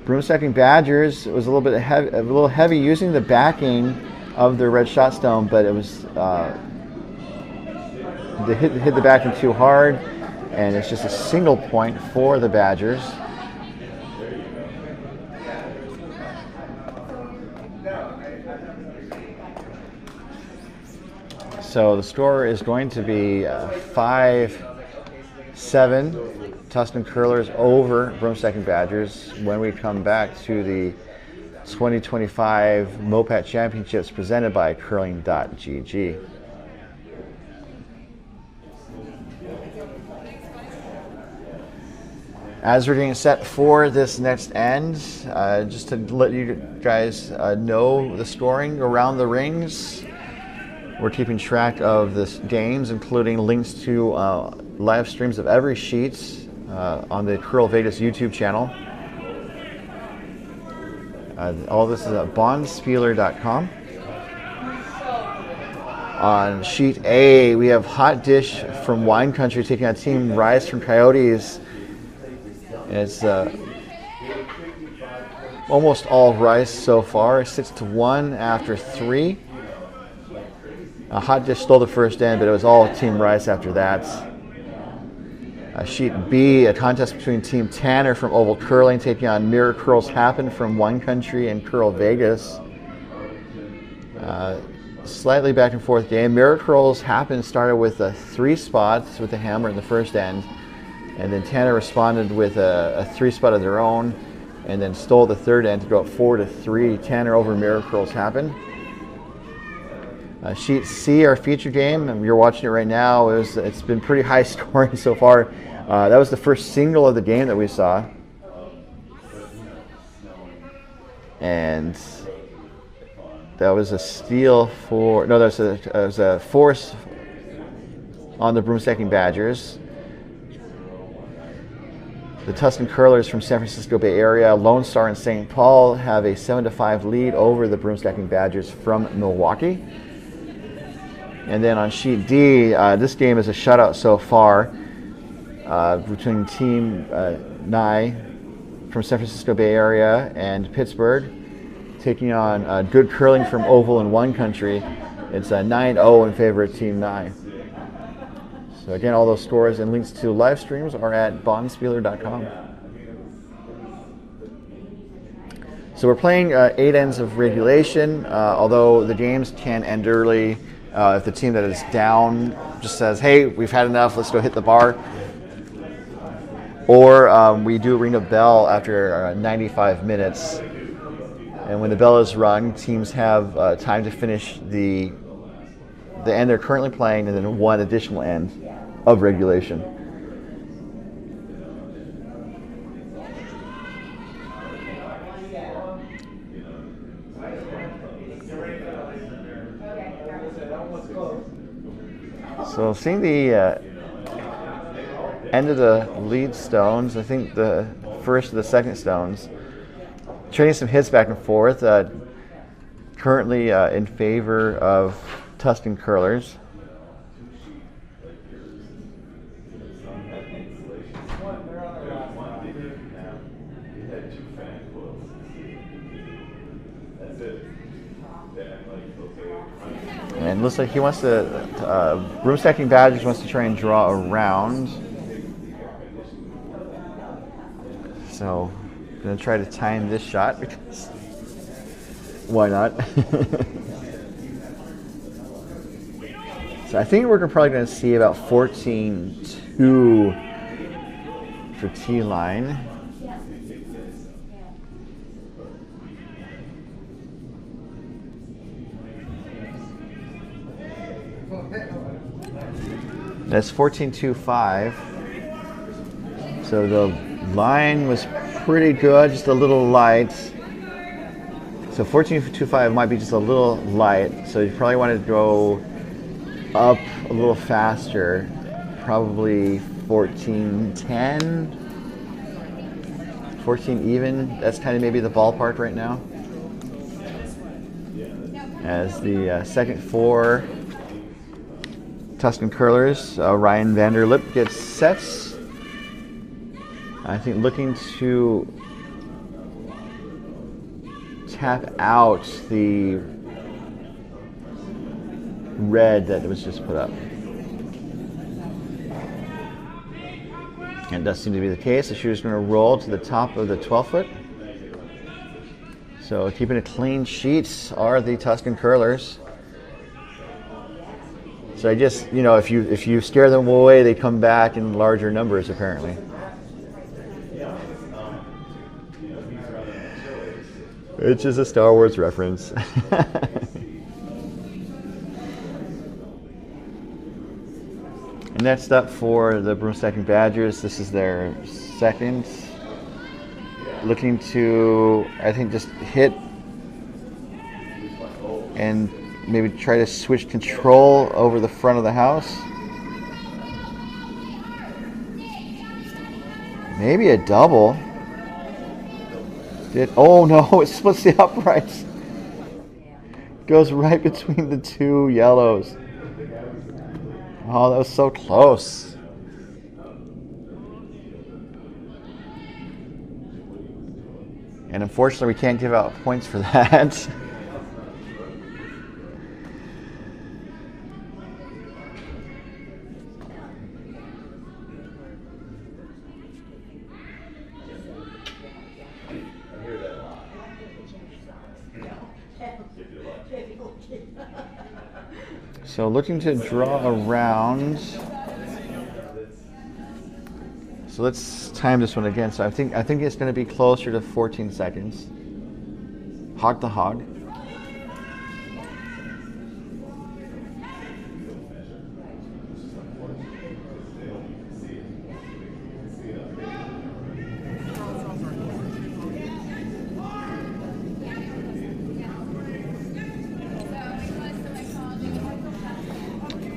Broomstacking Badgers. It was a little heavy using the backing of the red shot stone, but it was they hit the backing too hard, and it's just a single point for the Badgers. So the score is going to be 5-7 Tusken curlers over Broomstacking Badgers when we come back to the 2025 MoPac Championships presented by curling.gg. As we're getting set for this next end, just to let you guys know the scoring around the rings. We're keeping track of the games, including links to live streams of every sheet on the Curl Vegas YouTube channel. All this is at bondspieler.com. On sheet A, we have Hot Dish from Wine Country taking on Team Rise from Coyotes. And it's almost all Rice so far, 6-1 after 3. Hot Dish stole the first end, but it was all Team Rice after that. Sheet B, a contest between Team Tanner from Oval Curling taking on Mirror Curls Happen from Wine Country and Curl Vegas. Slightly back and forth game. Mirror Curls Happen started with 3 spots with the hammer in the first end, and then Tanner responded with a 3 spot of their own. and then stole the third end to go up 4-3. Tanner over mirror curls happened. Sheet C, our feature game, and you're watching it right now. It's been pretty high scoring so far. That was the first single of the game that we saw. And that was a steal for, no, that was a force on the Broomstacking Badgers. The Tusken Curlers from San Francisco Bay Area, Lone Star and St. Paul have a 7-5 lead over the Broomstacking Badgers from Milwaukee. And then on sheet D, this game is a shutout so far between Team Nye from San Francisco Bay Area and Pittsburgh, taking on Good Curling from Oval in One Country. It's 9-0 in favor of Team Nye. So again, all those scores and links to live streams are at bonspieler.com. So we're playing 8 ends of regulation, although the games can end early. If the team that is down just says, hey, we've had enough, let's go hit the bar. Or we do ring a bell after 95 minutes. And when the bell is rung, teams have time to finish the end they're currently playing and then one additional end of regulation. So seeing the end of the lead stones, I think the first of the second stones, trading some hits back and forth, currently in favor of Tusken Curlers. And it looks like he wants to, Broomstacking Badgers wants to try and draw around. So I'm going to try to time this shot because why not? So I think we're probably going to see about 14-2 for T-line. That's 14.25. So the line was pretty good, just a little light. So 14.25 might be just a little light. So you probably want to go up a little faster, probably 14.10, 14 even. That's kind of maybe the ballpark right now. As the second four Tusken Curlers, Ryan Vanderlip gets sets. I think looking to tap out the red that was just put up. And it does seem to be the case. The shooter's going to roll to the top of the 12-foot. So keeping a clean sheet are the Tusken Curlers. So I just, you know, if you scare them away, they come back in larger numbers apparently. It's just a Star Wars reference. And next up for the Broomstacking Badgers, this is their second. Looking to, I think, just hit and maybe try to switch control over the front of the house. Maybe a double. Oh no, it splits the uprights. Goes right between the two yellows. Oh, that was so close. And unfortunately, we can't give out points for that. So looking to draw around. So let's time this one again. So I think it's going to be closer to 14 seconds. Hog to hog.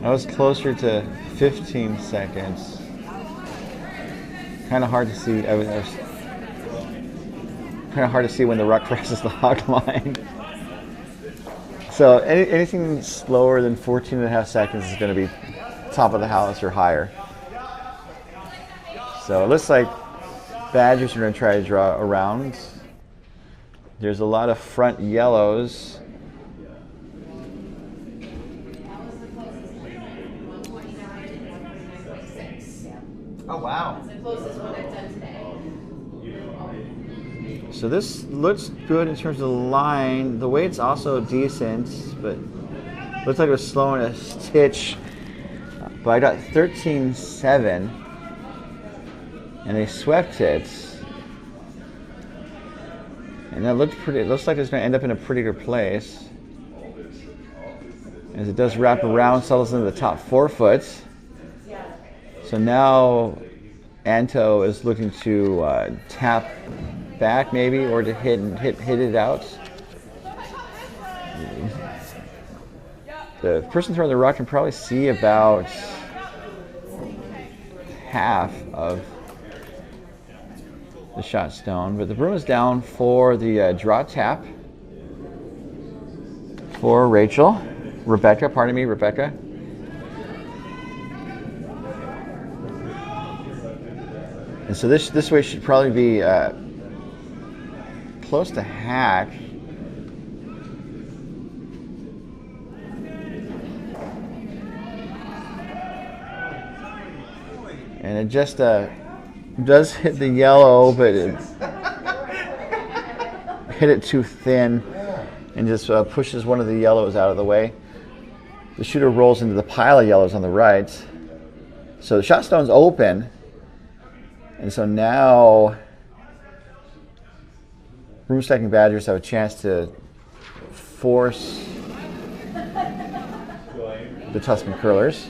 I was closer to 15 seconds. Kind of hard to see. I was kind of hard to see when the ruck crosses the hog line. So anything slower than 14 and a half seconds is going to be top of the house or higher. So it looks like Badgers are going to try to draw around. There's a lot of front yellows. Oh, wow. That's the closest one I've done today. So this looks good in terms of the line. The weight's also decent, but looks like it was slowing a stitch. But I got 13.7, and they swept it. And that looked pretty. It looks like it's going to end up in a pretty good place, as it does wrap around, settles into the top forefoot. So now Anto is looking to tap back maybe, or to hit it out. The person throwing the rock can probably see about half of the shot stone, but the broom is down for the draw tap for Rebecca. And so this way should probably be close to hack. And it just does hit the yellow, but it hit it too thin and just pushes one of the yellows out of the way. The shooter rolls into the pile of yellows on the right. So the shot stone's open. And so now Broomstacking Badgers have a chance to force the Tusken Curlers.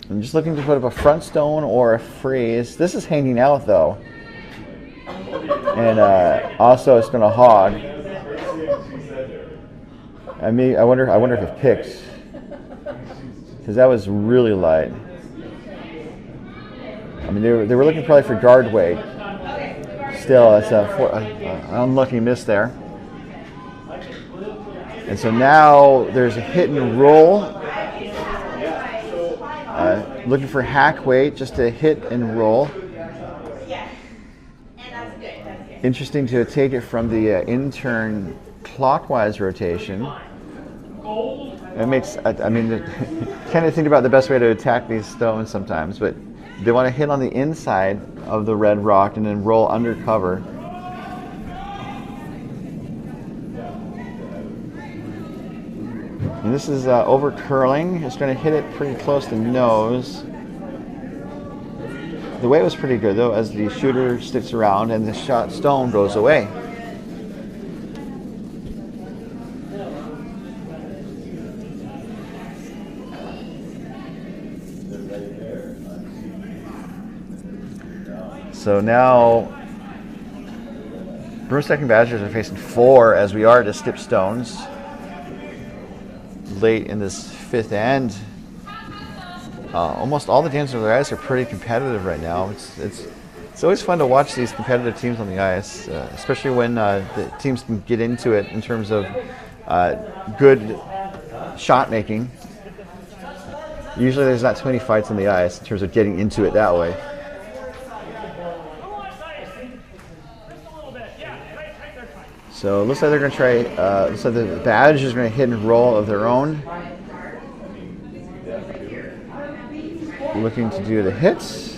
I'm just looking to put up a front stone or a freeze. This is hanging out though. And also it's going to hog. I wonder if it picks, because that was really light. I mean, they were looking probably for guard weight. Still, it's an unlucky miss there. And so now there's a hit and roll. Looking for hack weight, just a hit and roll. Interesting to take it from the intern clockwise rotation. It makes, I mean, kind of think about the best way to attack these stones sometimes, but they want to hit on the inside of the red rock and then roll under cover. And this is over curling. It's going to hit it pretty close to nose. The weight was pretty good though, as the shooter sticks around and the shot stone goes away. So now Broomstacking Badgers are facing 4 as we are to skip stones late in this 5th end. Almost all the teams on the ice are pretty competitive right now. It's always fun to watch these competitive teams on the ice, especially when the teams can get into it in terms of good shot making. Usually there's not too many fights on the ice in terms of getting into it that way. So it looks like they're going to try, looks like the Badge is going to hit and roll of their own. Looking to do the hits.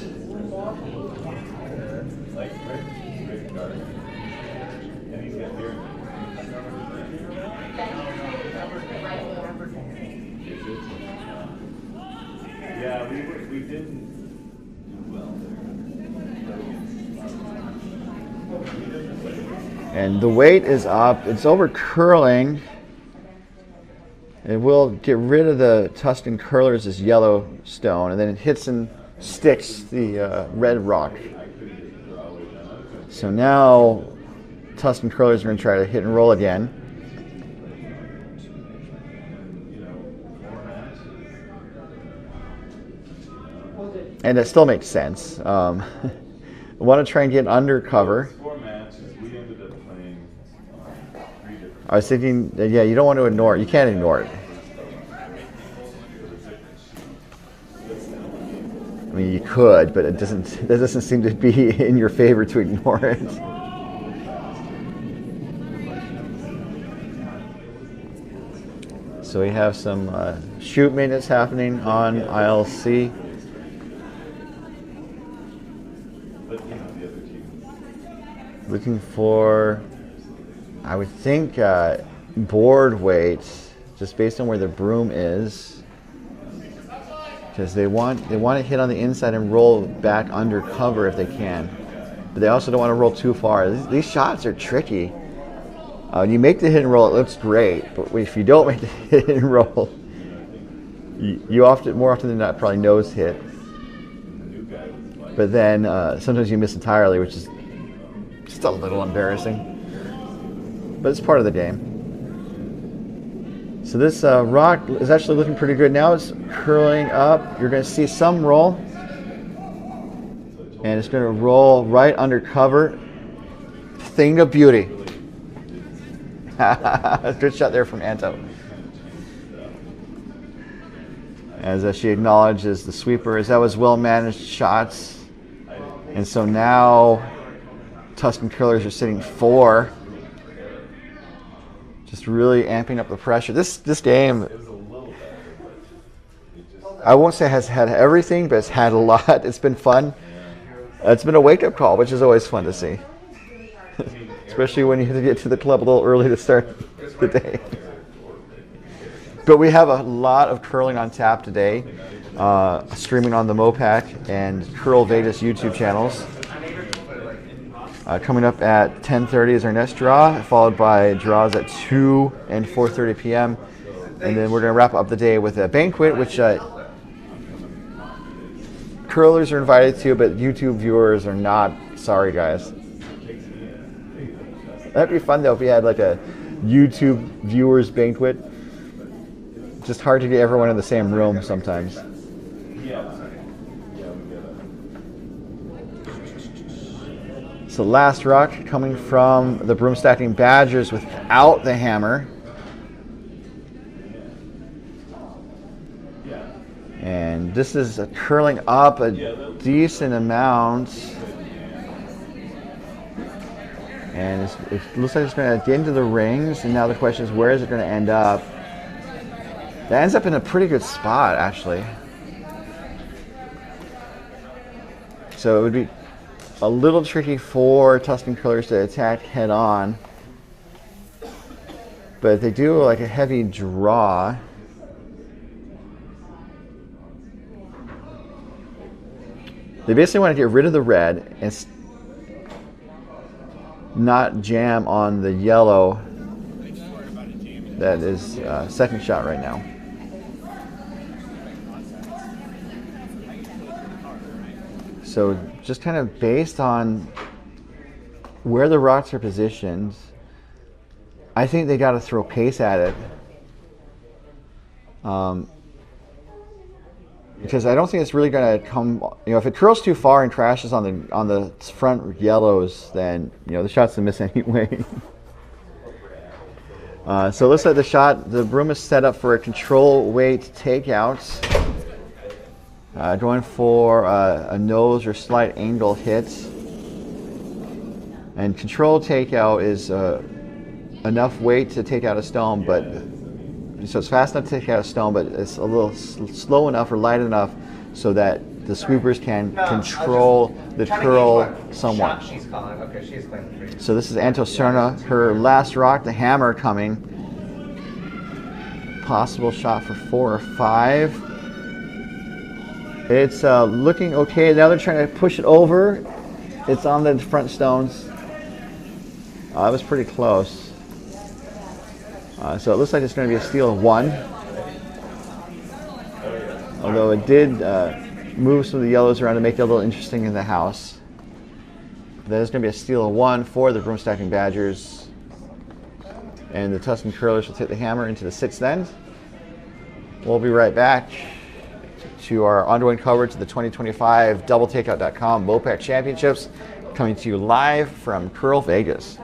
Yeah, we didn't do well there. And the weight is up. It's over curling. It will get rid of the Tusken curlers, this yellow stone, and then it hits and sticks the red rock. So now Tusken curlers are going to try to hit and roll again. And that still makes sense. I want to try and get under cover. 4 matches. We ended up playing 3 different. I was thinking, yeah, you don't want to ignore it. You can't ignore it. I mean, you could, but it doesn't. That doesn't seem to be in your favor to ignore it. So we have some shoot maintenance happening on ILC. Looking for, I would think, board weight, just based on where the broom is, because they want to hit on the inside and roll back under cover if they can, but they also don't want to roll too far. These shots are tricky. When you make the hit and roll, it looks great, but if you don't make the hit and roll, you more often than not probably nose hit. But then sometimes you miss entirely, which is just a little embarrassing, but it's part of the game. So this rock is actually looking pretty good now. It's curling up. You're going to see some roll, and it's going to roll right under cover. Thing of beauty. Good shot there from Anto. As she acknowledges the sweepers, that was well managed shots, and so now Tusken curlers are sitting 4, just really amping up the pressure. This game, I won't say has had everything, but it's had a lot. It's been fun. It's been a wake-up call, which is always fun to see, especially when you have to get to the club a little early to start the day. But we have a lot of curling on tap today, streaming on the MoPac and Curl Vegas YouTube channels. Coming up at 10:30 is our next draw, followed by draws at 2 and 4:30 p.m. And then we're going to wrap up the day with a banquet, which curlers are invited to, but YouTube viewers are not. Sorry, guys. That'd be fun, though, if we had like a YouTube viewers banquet. Just hard to get everyone in the same room sometimes. So last rock coming from the Broomstacking Badgers without the hammer. And this is curling up a decent amount. And it looks like it's going to get into the rings. And now the question is, where is it going to end up? That ends up in a pretty good spot, actually. So it would be a little tricky for Tusken curlers to attack head on, but if they do like a heavy draw, they basically want to get rid of the red and not jam on the yellow that is second shot right now. So just kind of based on where the rocks are positioned, I think they got to throw pace at it. Because I don't think it's really going to come, if it curls too far and crashes on the front yellows, then, the shot's a miss anyway. So it looks like the broom is set up for a control weight takeout. Going for a nose or slight angle hit. And control takeout is enough weight to take out a stone, so it's fast enough to take out a stone, but it's a little slow enough or light enough so that the sweepers can control the curl somewhat. She's calling. Okay, she's playing 3. So this is Anto Serna, her last rock, the hammer coming. Possible shot for 4 or 5. It's looking okay. Now they're trying to push it over. It's on the front stones. It was pretty close. So it looks like it's going to be a steal of 1. Although it did move some of the yellows around to make it a little interesting in the house. That is going to be a steal of 1 for the Broomstacking Badgers. And the Tusken Curlers will take the hammer into the 6th end. We'll be right back to our ongoing coverage of the 2025 doubletakeout.com MoPac Championships, coming to you live from Curl, Vegas.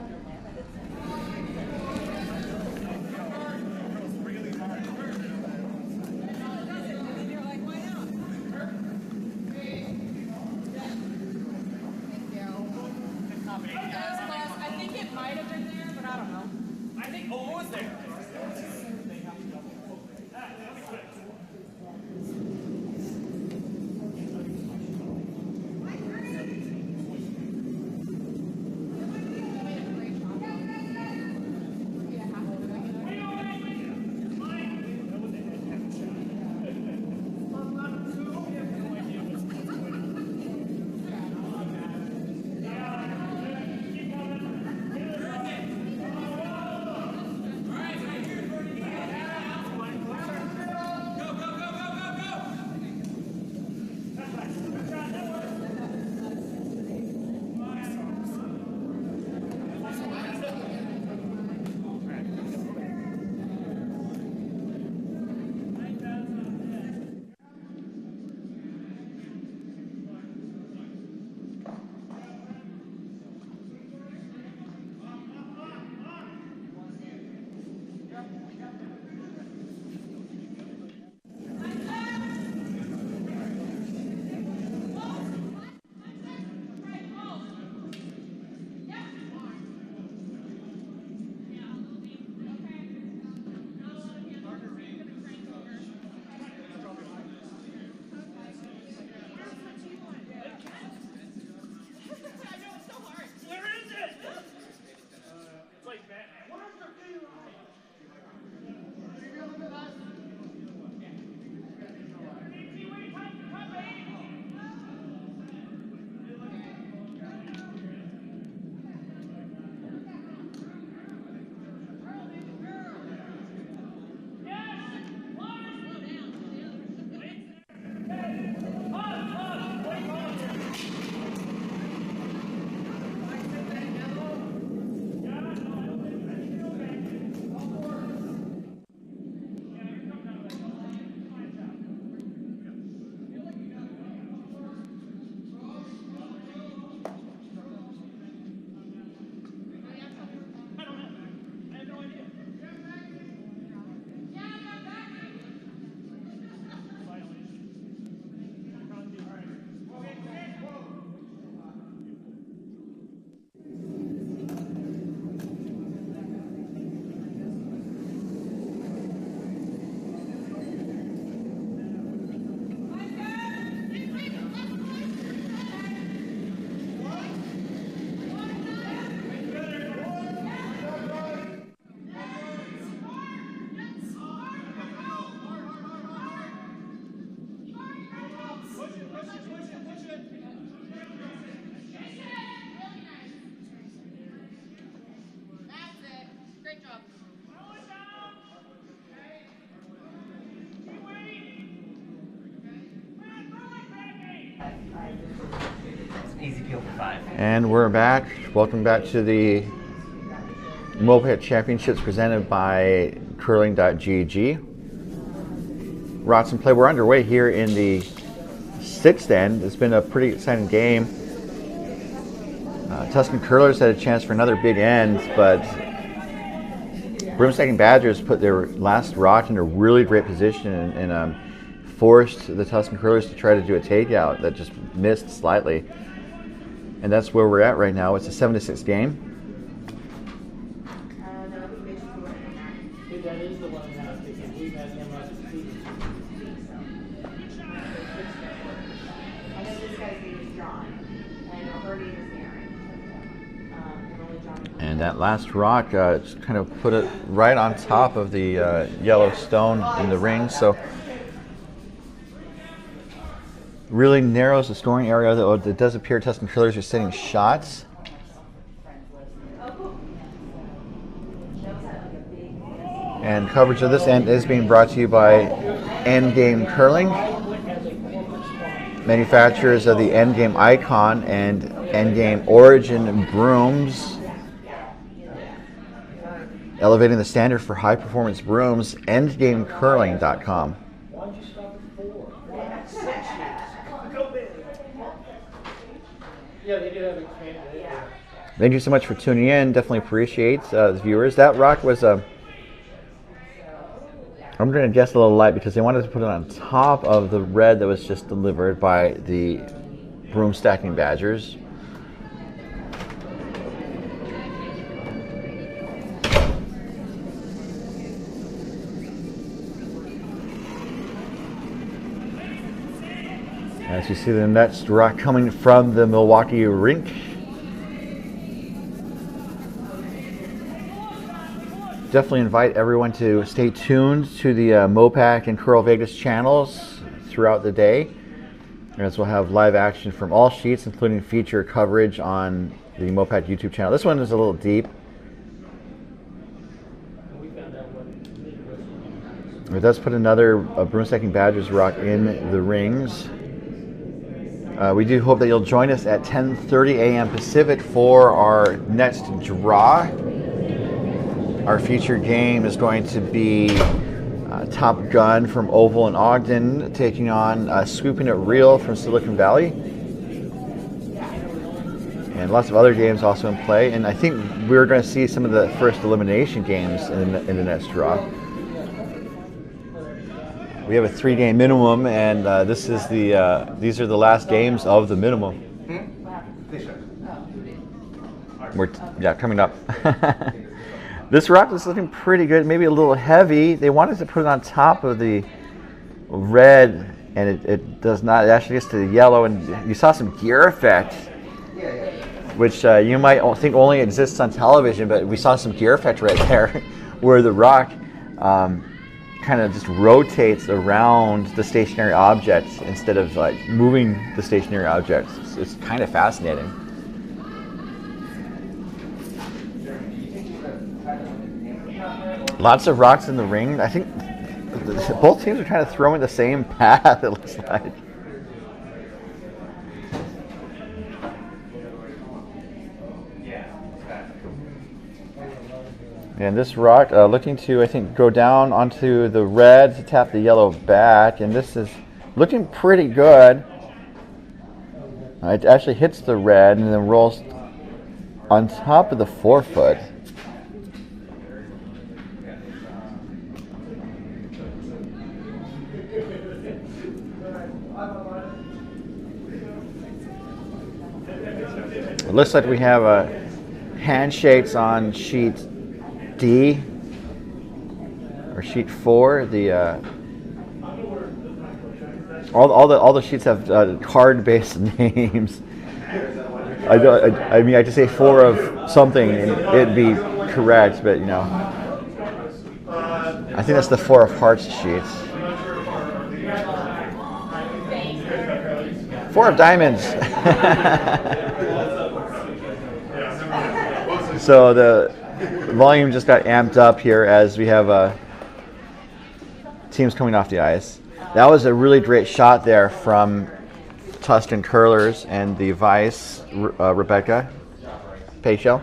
Easy peel for 5. And we're back. Welcome back to the MoPac Championships presented by curling.gg. Rots and play. We're underway here in the 6th end. It's been a pretty exciting game. Tusken Curlers had a chance for another big end, but Broomstacking Badgers put their last rock in a really great position and forced the Tusken Curlers to try to do a takeout that just missed slightly. And that's where we're at right now. It's a 7-6 game. That is the one that I was thinking. We've had him as a student. I know this guy's name is John, and I know her name is Aaron. And only John. And that last rock just kind of put it right on top of the yellow stone in the ring. So really narrows the scoring area, though it does appear Tusken Curlers are sitting shots. And coverage of this end is being brought to you by Endgame Curling, manufacturers of the Endgame Icon and Endgame Origin brooms, elevating the standard for high-performance brooms. EndgameCurling.com. Thank you so much for tuning in. Definitely appreciate the viewers. That rock was I'm going to guess a little light because they wanted to put it on top of the red that was just delivered by the Broomstacking Badgers. As you see the next rock coming from the Milwaukee rink. Definitely invite everyone to stay tuned to the MoPac and Curl Vegas channels throughout the day, as we'll have live action from all sheets, including feature coverage on the MoPac YouTube channel. This one is a little deep. It does put another Broomstacking Badgers rock in the rings. We do hope that you'll join us at 10:30 a.m. Pacific for our next draw. Our featured game is going to be Top Gun from Oval and Ogden taking on Scooping It Real from Silicon Valley. And lots of other games also in play. And I think we're going to see some of the first elimination games in the next draw. We have a 3-game minimum, and this is these are the last games of the minimum. We're coming up. This rock is looking pretty good, maybe a little heavy. They wanted to put it on top of the red, and it does not. It actually gets to the yellow, and you saw some gear effect, which you might think only exists on television, but we saw some gear effect right there, where the rock kind of just rotates around the stationary object instead of like moving the stationary object. It's kind of fascinating. Lots of rocks in the ring. I think both teams are kind of throwing the same path, it looks like. And this rock looking to, I think, go down onto the red to tap the yellow back. And this is looking pretty good. It actually hits the red and then rolls on top of the forefoot. It looks like we have handshakes on sheet D or sheet 4. The all the sheets have card-based names. I mean, I just say 4 of something and it'd be correct, but you know, I think that's the 4 of hearts sheets. 4 of diamonds. So the volume just got amped up here as we have teams coming off the ice. That was a really great shot there from Tusken Curlers and the vice, Rebecca Payshell.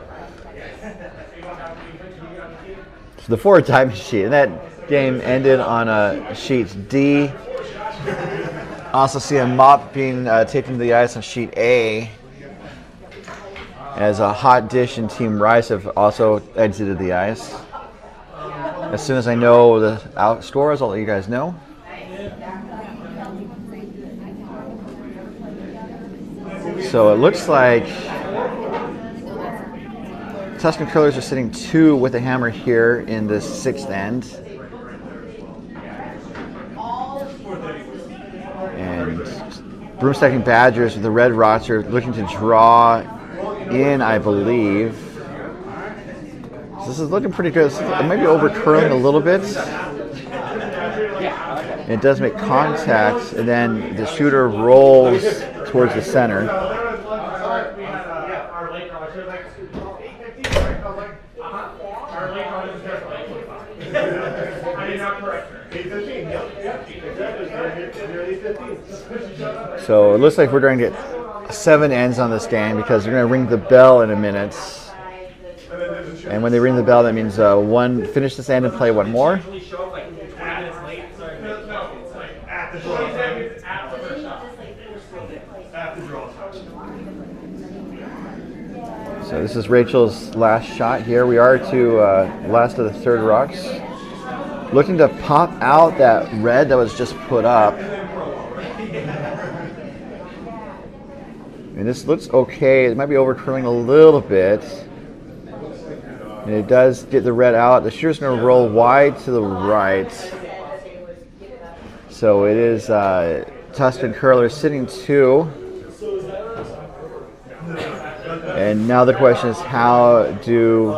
So the 4 diamond sheet, and that game ended on a sheet D. Also see a mop being taken to the ice on sheet A, as a Hot Dish and Team Rice have also exited the ice. As soon as I know the scores, I'll let you guys know. So it looks like Tusken Curlers are sitting 2 with a hammer here in the 6th end. And Broomstacking Badgers with the red rocks are looking to draw in, I believe. So this is looking pretty good. Maybe over curling a little bit. And it does make contact, and then the shooter rolls towards the center. So it looks like we're going to get 7 ends on this game because they're going to ring the bell in a minute. And when they ring the bell, that means one finish this end and play one more. So this is Rachel's last shot here. We are to last of the third rocks. Looking to pop out that red that was just put up. And this looks okay. It might be overcurling a little bit. And it does get the red out. The shooter's going to roll wide to the right. So it is Tusken Curler sitting 2. And now the question is how do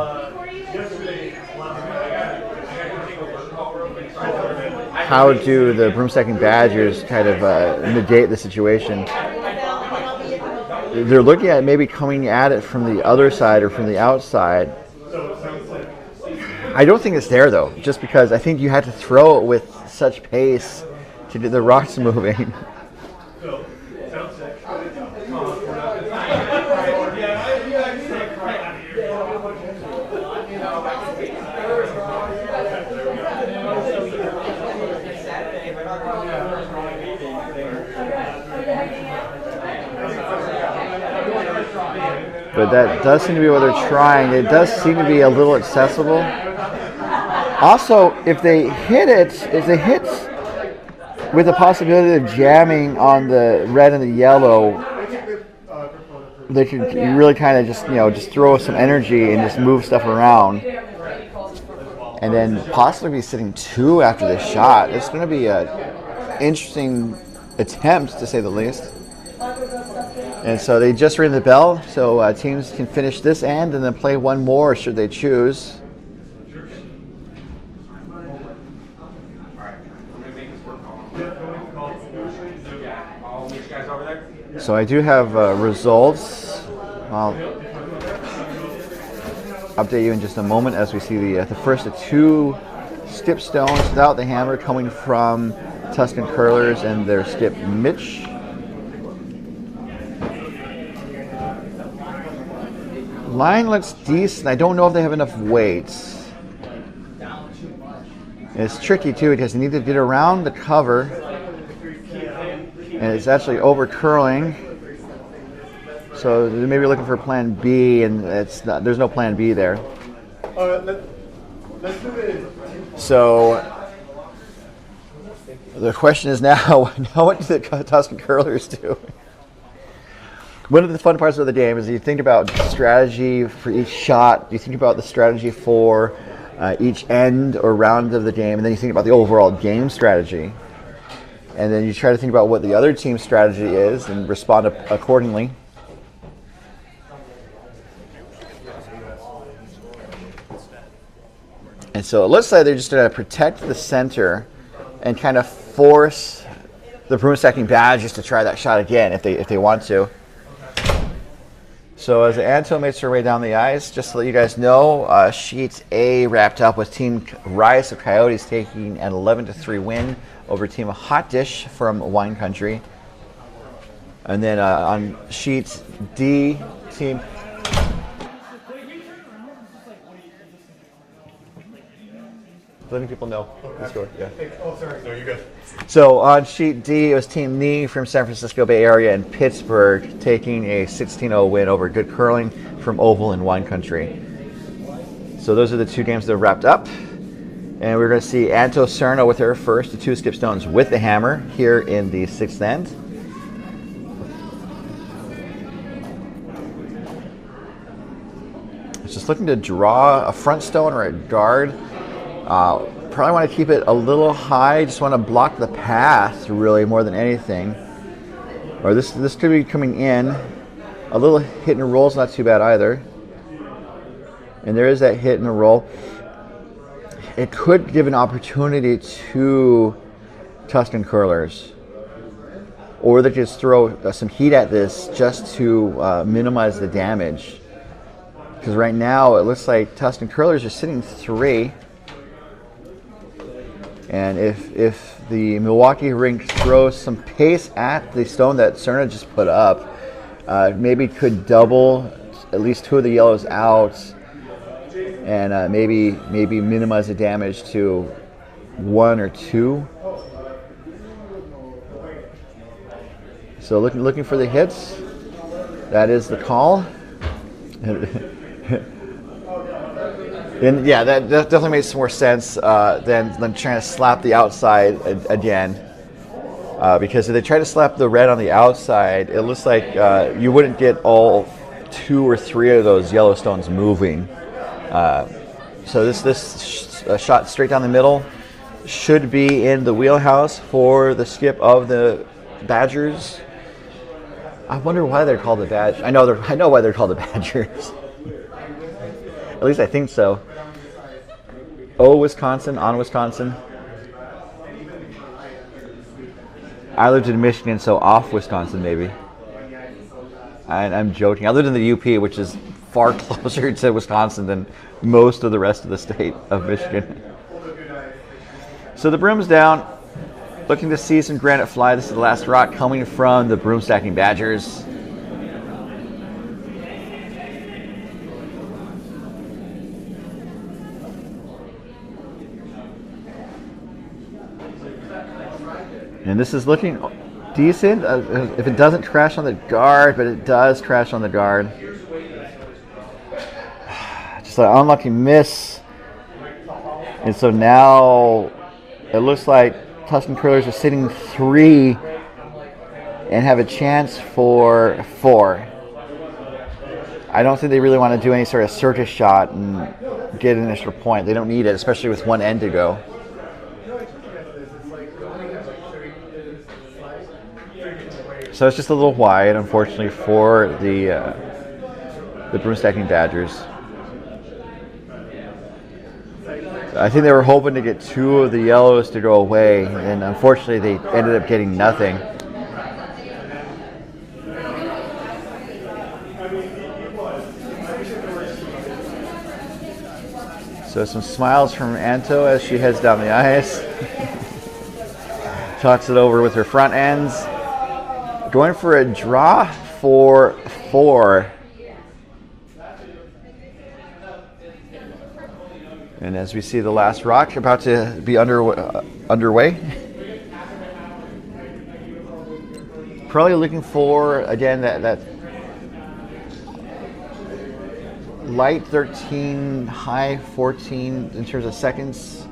the Broomstacking Badgers kind of negate the situation? They're looking at maybe coming at it from the other side or from the outside. I don't think it's there though, just because I think you had to throw it with such pace to get the rocks moving. But that does seem to be what they're trying. It does seem to be a little accessible. Also, if they hit with the possibility of jamming on the red and the yellow, they could really kind of just throw some energy and just move stuff around, and then possibly be sitting 2 after this shot. It's going to be an interesting attempt, to say the least. And so they just ring the bell, so teams can finish this end and then play one more should they choose. So I do have results. I'll update you in just a moment as we see the first of 2 skip stones without the hammer coming from Tusken Curlers and their skip Mitch. Line looks decent. I don't know if they have enough weights. And it's tricky too because you need to get around the cover, and it's actually over curling. So they may be looking for plan B, and it's not. There's no plan B there. Let's do it. So the question is now, what do the Tusken Curlers do? One of the fun parts of the game is you think about strategy for each shot, you think about the strategy for each end or round of the game, and then you think about the overall game strategy. And then you try to think about what the other team's strategy is and respond accordingly. And so it looks like they're just going to protect the center and kind of force the Broomstacking Badgers to try that shot again if they want to. So as Anto makes her way down the ice, just to let you guys know, Sheet A wrapped up with Team Rise of Coyotes taking an 11-3 win over Team Hot Dish from Wine Country. And then on Sheet D, Team... Letting people know the score. Yeah. Oh, sorry. No, you good. So on Sheet D, it was Team Nee from San Francisco Bay Area and Pittsburgh taking a 16-0 win over Good Curling from Oval and Wine Country. So those are the 2 games that are wrapped up. And we're going to see Anto Cerno with her first, the 2 skip stones with the hammer here in the 6th end. Just looking to draw a front stone or a guard. Probably want to keep it a little high. Just want to block the path, really, more than anything. Or this could be coming in. A little hit and roll is not too bad either. And there is that hit and a roll. It could give an opportunity to Tusken curlers, or they just throw some heat at this just to minimize the damage. Because right now it looks like Tusken curlers are sitting 3, and if the Milwaukee rink throws some pace at the stone that Cerna just put up, maybe could double at least 2 of the yellows out, and maybe minimize the damage to 1 or 2. So looking for the hits. That is the call. And yeah, that definitely makes more sense than trying to slap the outside again. Because if they try to slap the red on the outside, it looks like you wouldn't get all 2 or 3 of those yellow stones moving. So this shot straight down the middle should be in the wheelhouse for the skip of the Badgers. I wonder why they're called the Badgers. I know why they're called the Badgers. At least I think so. Oh, Wisconsin, on Wisconsin. I lived in Michigan, so off Wisconsin, maybe. I'm joking. I lived in the UP, which is far closer to Wisconsin than most of the rest of the state of Michigan. So the broom's down. Looking to see some granite fly. This is the last rock coming from the Broomstacking Badgers. And this is looking decent. If it doesn't crash on the guard, but it does crash on the guard. Just an unlucky miss. And so now it looks like Tusken curlers are sitting 3 and have a chance for 4. I don't think they really want to do any sort of circus shot and get an extra point. They don't need it, especially with one end to go. So it's just a little wide, unfortunately, for the Broomstacking Badgers. I think they were hoping to get 2 of the yellows to go away, and unfortunately they ended up getting nothing. So some smiles from Anto as she heads down the ice. Talks it over with her front ends. Going for a draw for 4. And as we see the last rock about to be underway. Probably looking for, again, that light 13, high 14 in terms of seconds.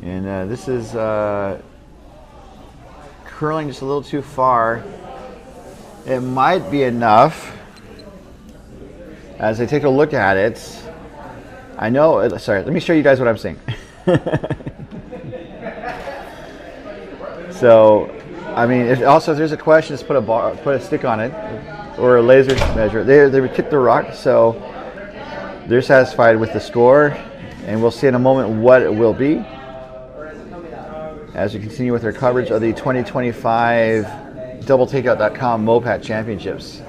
And this is curling just a little too far. It might be enough. As I take a look at it, I know, sorry, let me show you guys what I'm seeing. So, I mean, if there's a question, just put a stick on it, or a laser measure. They would kick the rock, so they're satisfied with the score, and we'll see in a moment what it will be as we continue with our coverage of the 2025 doubletakeout.com MoPac Championships.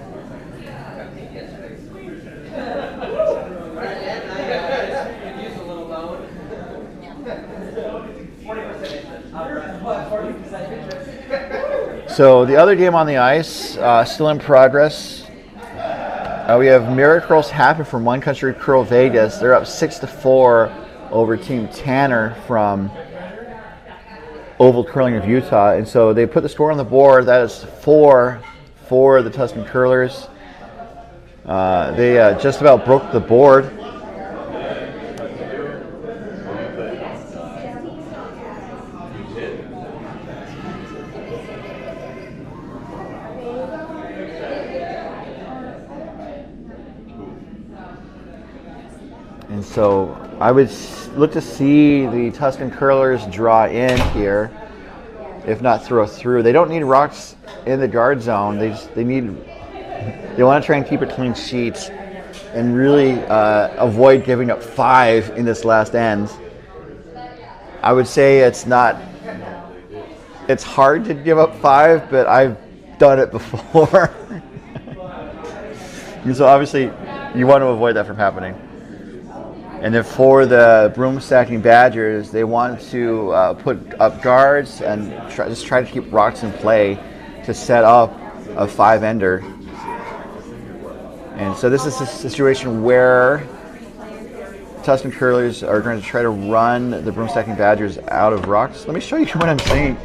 So the other game on the ice, still in progress. We have Mirror Curls happen from One Country Curl Vegas. They're up 6-4 over Team Tanner from Oval Curling of Utah, and so they put the score on the board. That is 4 for the Tusken curlers. They just about broke the board. And so I would look to see the Tusken curlers draw in here, if not throw through. They don't need rocks in the guard zone. They want to try and keep it clean sheets. and really avoid giving up 5 in this last end. I would say it's hard to give up 5, but I've done it before. And so obviously you want to avoid that from happening. And then for the Broomstacking Badgers, they want to put up guards and just try to keep rocks in play to set up a 5-ender. And so this is a situation where Tusken curlers are going to try to run the Broomstacking Badgers out of rocks. Let me show you what I'm saying.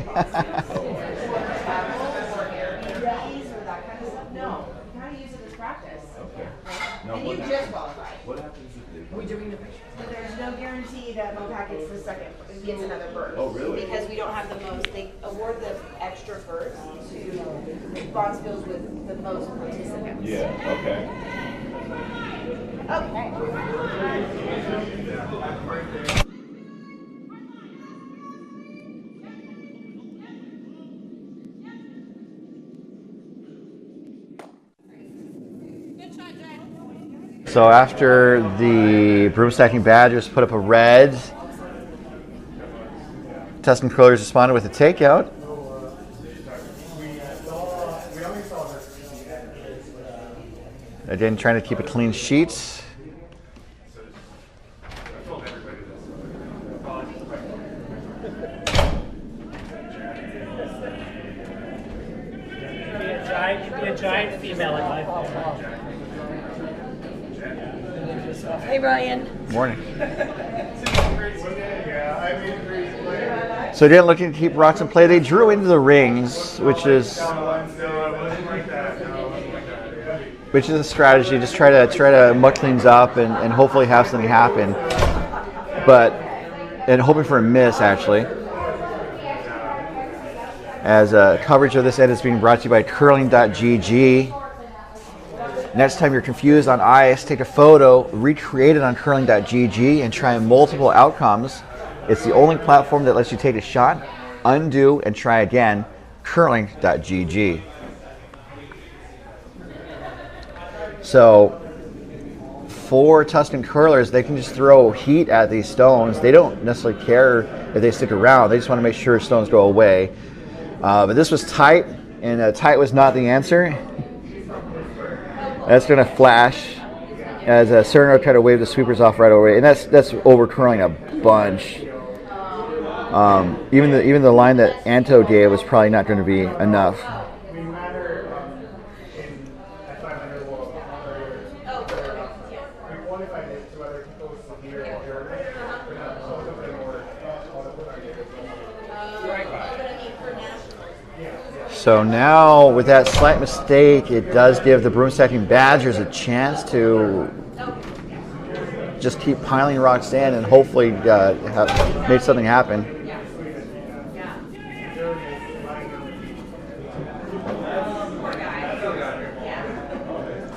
And you just qualified. What happens if they? But there's no guarantee that MoPac gets gets another berth. Oh, really? Because we don't have the most, they award the extra berth to bronze fields with the most participants. Yeah, okay. Okay. So after the Broomstacking Badgers put up a red, Tusken curlers responded with a takeout. Again, trying to keep a clean sheet. Be a giant female in life. Hey, Ryan. Morning. So again, looking to keep rocks in play. They drew into the rings, which is a strategy. Just try to muck things up and hopefully have something happen. And hoping for a miss actually. As coverage of this end is being brought to you by curling.gg. Next time you're confused on ice, take a photo, recreate it on curling.gg, and try multiple outcomes. It's the only platform that lets you take a shot, undo, and try again. Curling.gg. So, for Tusken curlers, they can just throw heat at these stones. They don't necessarily care if they stick around. They just want to make sure stones go away. But this was tight, and tight was not the answer. That's going to flash as Cerno tried to wave the sweepers off right away, and that's over curling a bunch. Even the line that Anto gave was probably not going to be enough. So now, with that slight mistake, it does give the Broomstacking Badgers a chance to just keep piling rocks in and hopefully make something happen.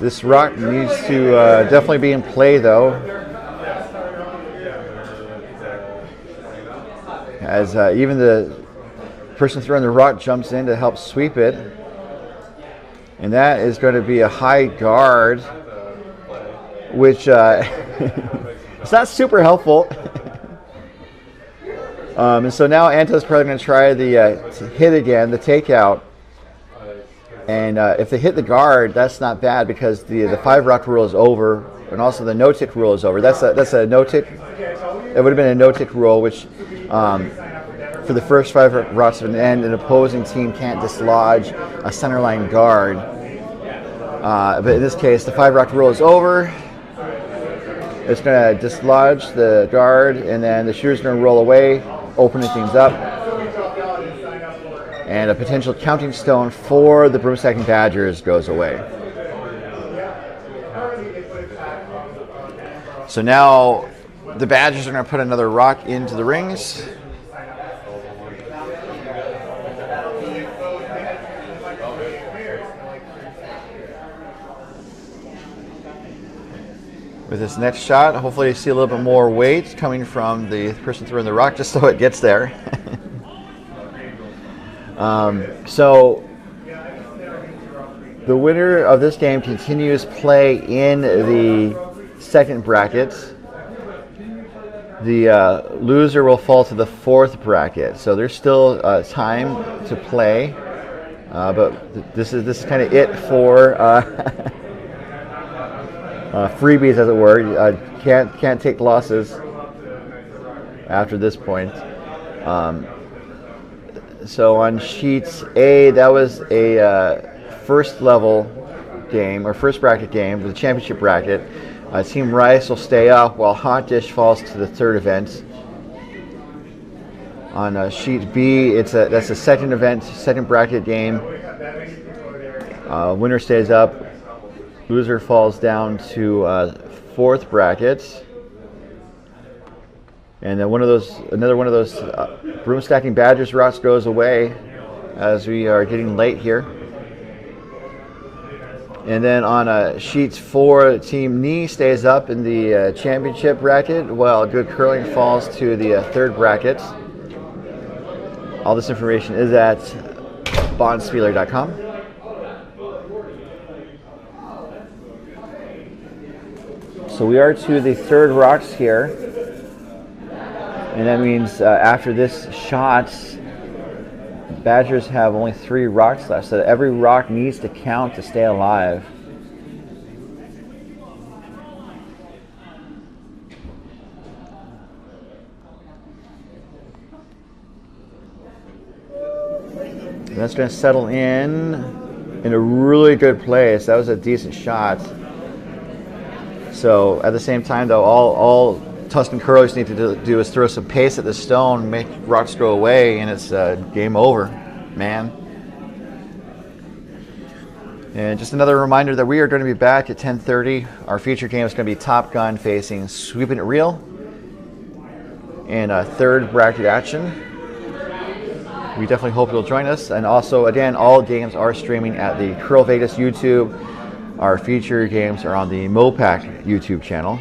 This rock needs to definitely be in play, though, as even the person throwing the rock jumps in to help sweep it, and that is going to be a high guard, which it's not super helpful. And so now Anto's probably going to try the hit again, the takeout, and if they hit the guard, that's not bad because the 5 rock rule is over, and also the no tick rule is over. That's a no tick. It would have been a no tick rule, which for the first 5 rocks of an end, an opposing team can't dislodge a centerline guard. But in this case, the 5 rock rule is over. It's going to dislodge the guard, and then the shooter's going to roll away, opening things up. And a potential counting stone for the Broomstacking Badgers goes away. So now the Badgers are going to put another rock into the rings. With this next shot, hopefully you see a little bit more weight coming from the person throwing the rock, just so it gets there. So the winner of this game continues play in the second bracket. The loser will fall to the fourth bracket. So there's still time to play, but this is kind of it for freebies, as it were. Can't take losses after this point. So on sheets A, that was a first level game, or first bracket game, the championship bracket. Team Rice will stay up while Hot Dish falls to the third event. On sheet B, that's a second event, second bracket game. Winner stays up, loser falls down to fourth bracket. And then another one of those Broomstacking Badgers routes goes away as we are getting late here. And then on sheets 4, Team Knee stays up in the championship bracket, while Good Curling falls to the third bracket. All this information is at bondspieler.com. So we are to the third rocks here. And that means after this shot, Badgers have only 3 rocks left, so every rock needs to count to stay alive. And that's going to settle in a really good place. That was a decent shot. So at the same time, though, all Tusken curlers need to do is throw some pace at the stone, make rocks go away, and it's game over, man. And just another reminder that we are going to be back at 10:30. Our featured game is going to be Top Gun facing Sweeping It Real in third bracket action. We definitely hope you'll join us. And also, again, all games are streaming at the Curl Vegas YouTube. Our featured games are on the MoPac YouTube channel.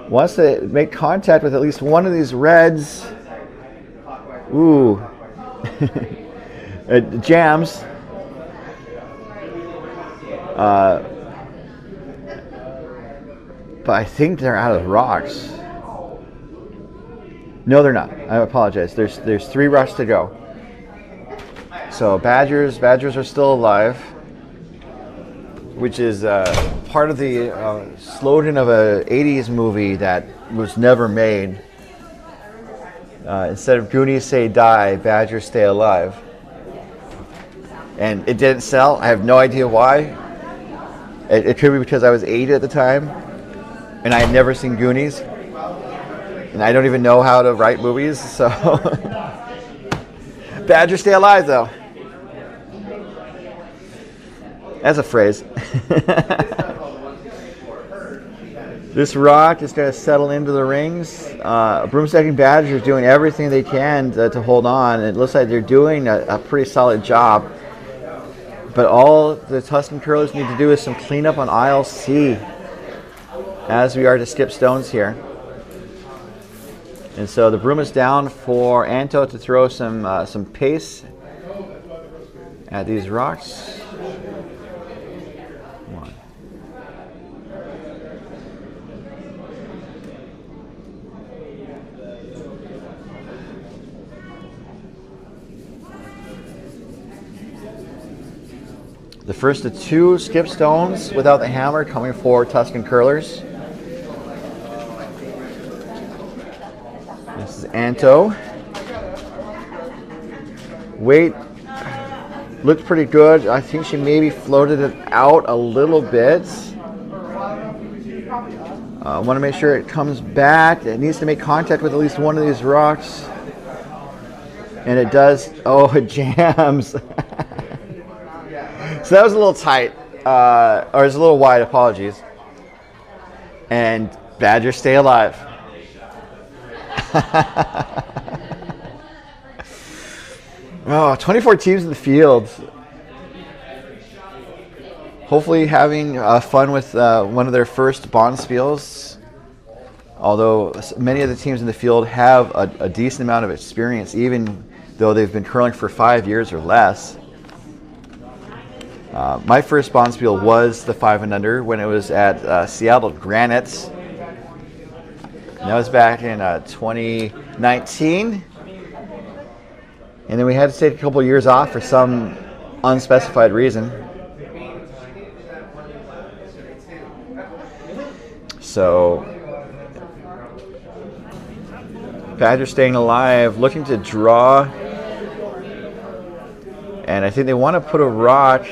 Wants to make contact with at least one of these reds. Ooh. It jams. But I think they're out of rocks. No, they're not. I apologize. There's 3 rocks to go. So Badgers are still alive, which is part of the slogan of a 80s movie that was never made. Instead of Goonies say die, Badgers stay alive. And it didn't sell. I have no idea why. It could be because I was 8 at the time, and I had never seen Goonies. And I don't even know how to write movies, so... Badgers stay alive, though. As a phrase. This rock is going to settle into the rings. Broomstacking Badgers are doing everything they can to hold on. It looks like they're doing a pretty solid job. But all the Tusken curlers need to do is some cleanup on aisle C, as we are to skip stones here. And so the broom is down for Anto to throw some pace at these rocks. The first of 2 skip stones without the hammer coming for Tusken curlers. This is Anto. Weight looked pretty good. I think she maybe floated it out a little bit. I want to make sure it comes back. It needs to make contact with at least one of these rocks. And it does. Oh, it jams. So that was a little tight, or it was a little wide, apologies. And Badgers stay alive. Oh, 24 teams in the field. Hopefully having fun with one of their first Bonspiels. Although many of the teams in the field have a decent amount of experience, even though they've been curling for 5 years or less. My first bonspiel was the 5 and under when it was at Seattle Granite. And that was back in 2019. And then we had to take a couple years off for some unspecified reason. So, Badgers staying alive, looking to draw. And I think they want to put a rock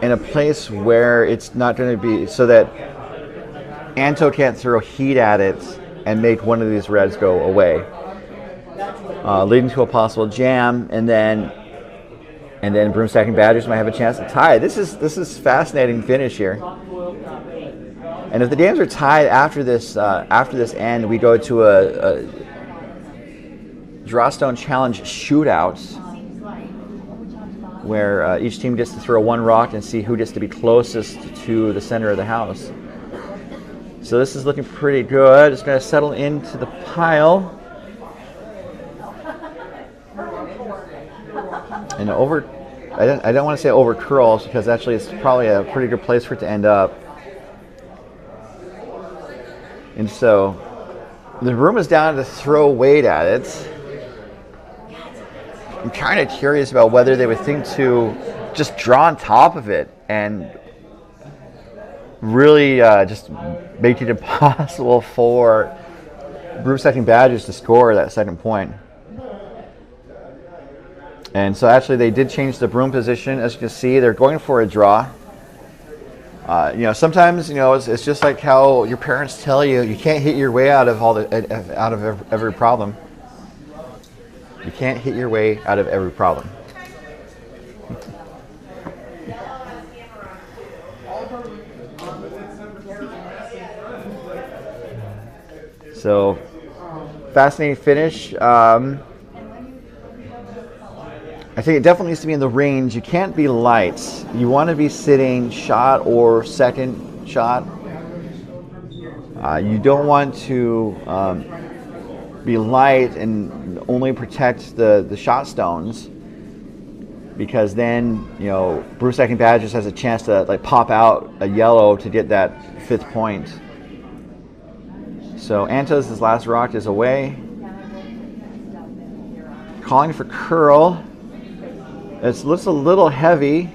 in a place where it's not going to be, so that Anto can't throw heat at it and make one of these reds go away. Leading to a possible jam, and then Broomstacking Badgers might have a chance to tie. This is fascinating finish here. And if the games are tied after this end, we go to a Drawstone Challenge shootout, where each team gets to throw one rock and see who gets to be closest to the center of the house. So this is looking pretty good. It's going to settle into the pile. And I don't want to say over curls, because actually it's probably a pretty good place for it to end up. And so the room is down to throw weight at it. I'm kind of curious about whether they would think to just draw on top of it and really just make it impossible for Broomstacking Badgers to score that second point. And so actually they did change the broom position. As you can see, they're going for a draw. Sometimes it's just like how your parents tell you, you can't hit your way out of every problem. You can't hit your way out of every problem. So, fascinating finish. I think it definitely needs to be in the range. You can't be light. You want to be sitting shot or second shot. You don't want to be light and only protect the shot stones, because then Broomstacking Badgers has a chance to pop out a yellow to get that 5th point. So Anto's last rock is away. Calling for curl. It looks a little heavy.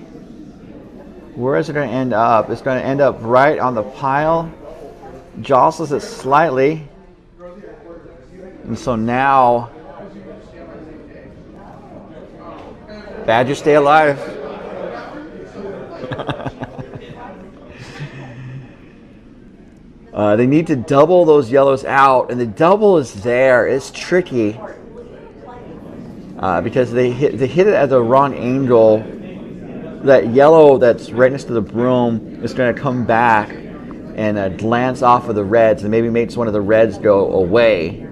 Where is it going to end up? It's going to end up right on the pile. Jostles it slightly. And so now Badgers stay alive. They need to double those yellows out, and the double is there. It's tricky because they hit it at the wrong angle. That yellow that's right next to the broom is going to come back and glance off of the reds, and maybe makes one of the reds go away.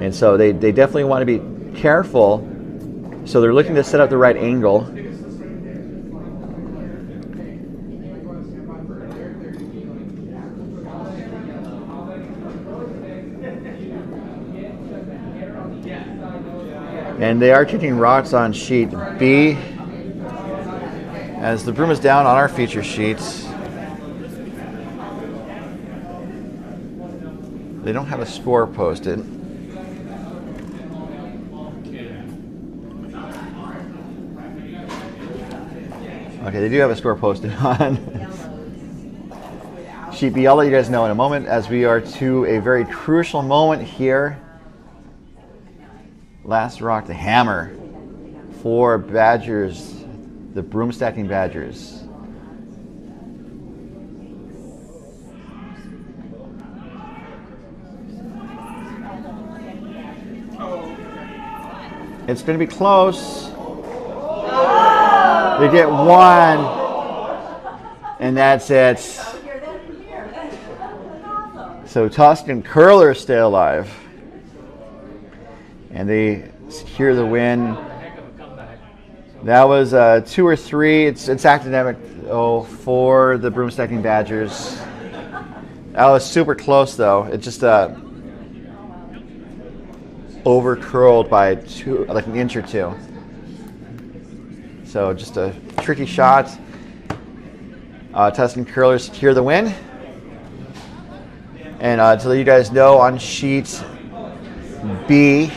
And so they definitely want to be careful. So they're looking to set up the right angle. And they are kicking rocks on sheet B, as the broom is down on our feature sheets. They don't have a score posted. Okay, they do have a score posted on sheet B. I'll let you guys know in a moment, as we are to a very crucial moment here. Last rock to hammer for Badgers, the Broomstacking Badgers. It's going to be close. They get one, and that's it. So Tusken curlers stay alive, and they secure the win. That was 2 or 3. It's academic for the Broomstacking Badgers. That was super close though. It just over curled by 2, like an inch or 2. So just a tricky shot. Tusken curlers secure the win. And to let you guys know, on sheet B,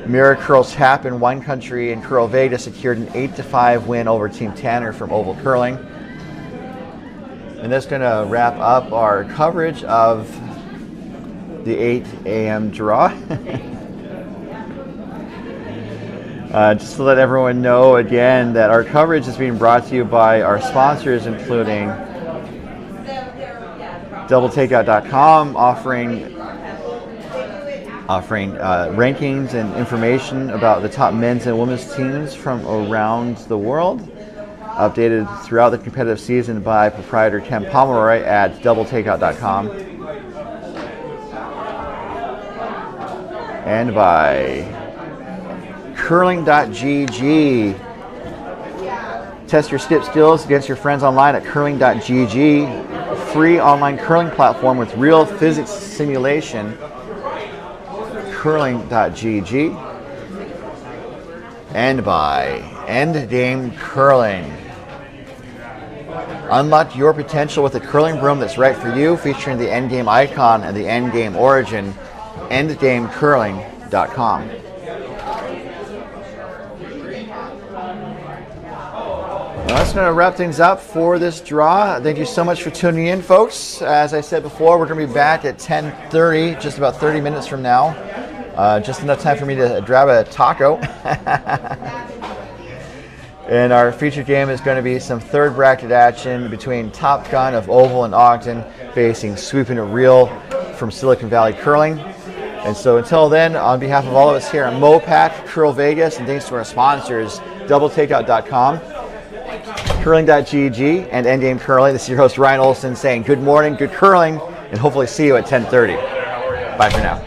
Mirror Curl Tap in Wine Country and Curl Vegas secured an 8-5 win over Team Tanner from Oval Curling. And that's going to wrap up our coverage of the 8 a.m. draw. Just to let everyone know again that our coverage is being brought to you by our sponsors, including doubletakeout.com, offering rankings and information about the top men's and women's teams from around the world, updated throughout the competitive season by proprietor Ken Pomeroy at doubletakeout.com, and by curling.gg. Test your skip skills against your friends online at curling.gg, free online curling platform with real physics simulation. Curling.gg, and by Endgame Curling. Unlock your potential with a curling broom that's right for you, featuring the Endgame icon and the Endgame origin. Endgamecurling.com. Well, that's going to wrap things up for this draw. Thank you so much for tuning in, folks. As I said before, we're going to be back at 10:30, just about 30 minutes from now. Just enough time for me to grab a taco. And our featured game is going to be some third bracket action between Top Gun of Oval and Ogden facing Swooping a Reel from Silicon Valley Curling. And so until then, on behalf of all of us here at MoPac, Curl Vegas, and thanks to our sponsors, doubletakeout.com, curling.gg, and Endgame Curling, this is your host Ryan Olson saying good morning, good curling, and hopefully see you at 10:30. Bye for now.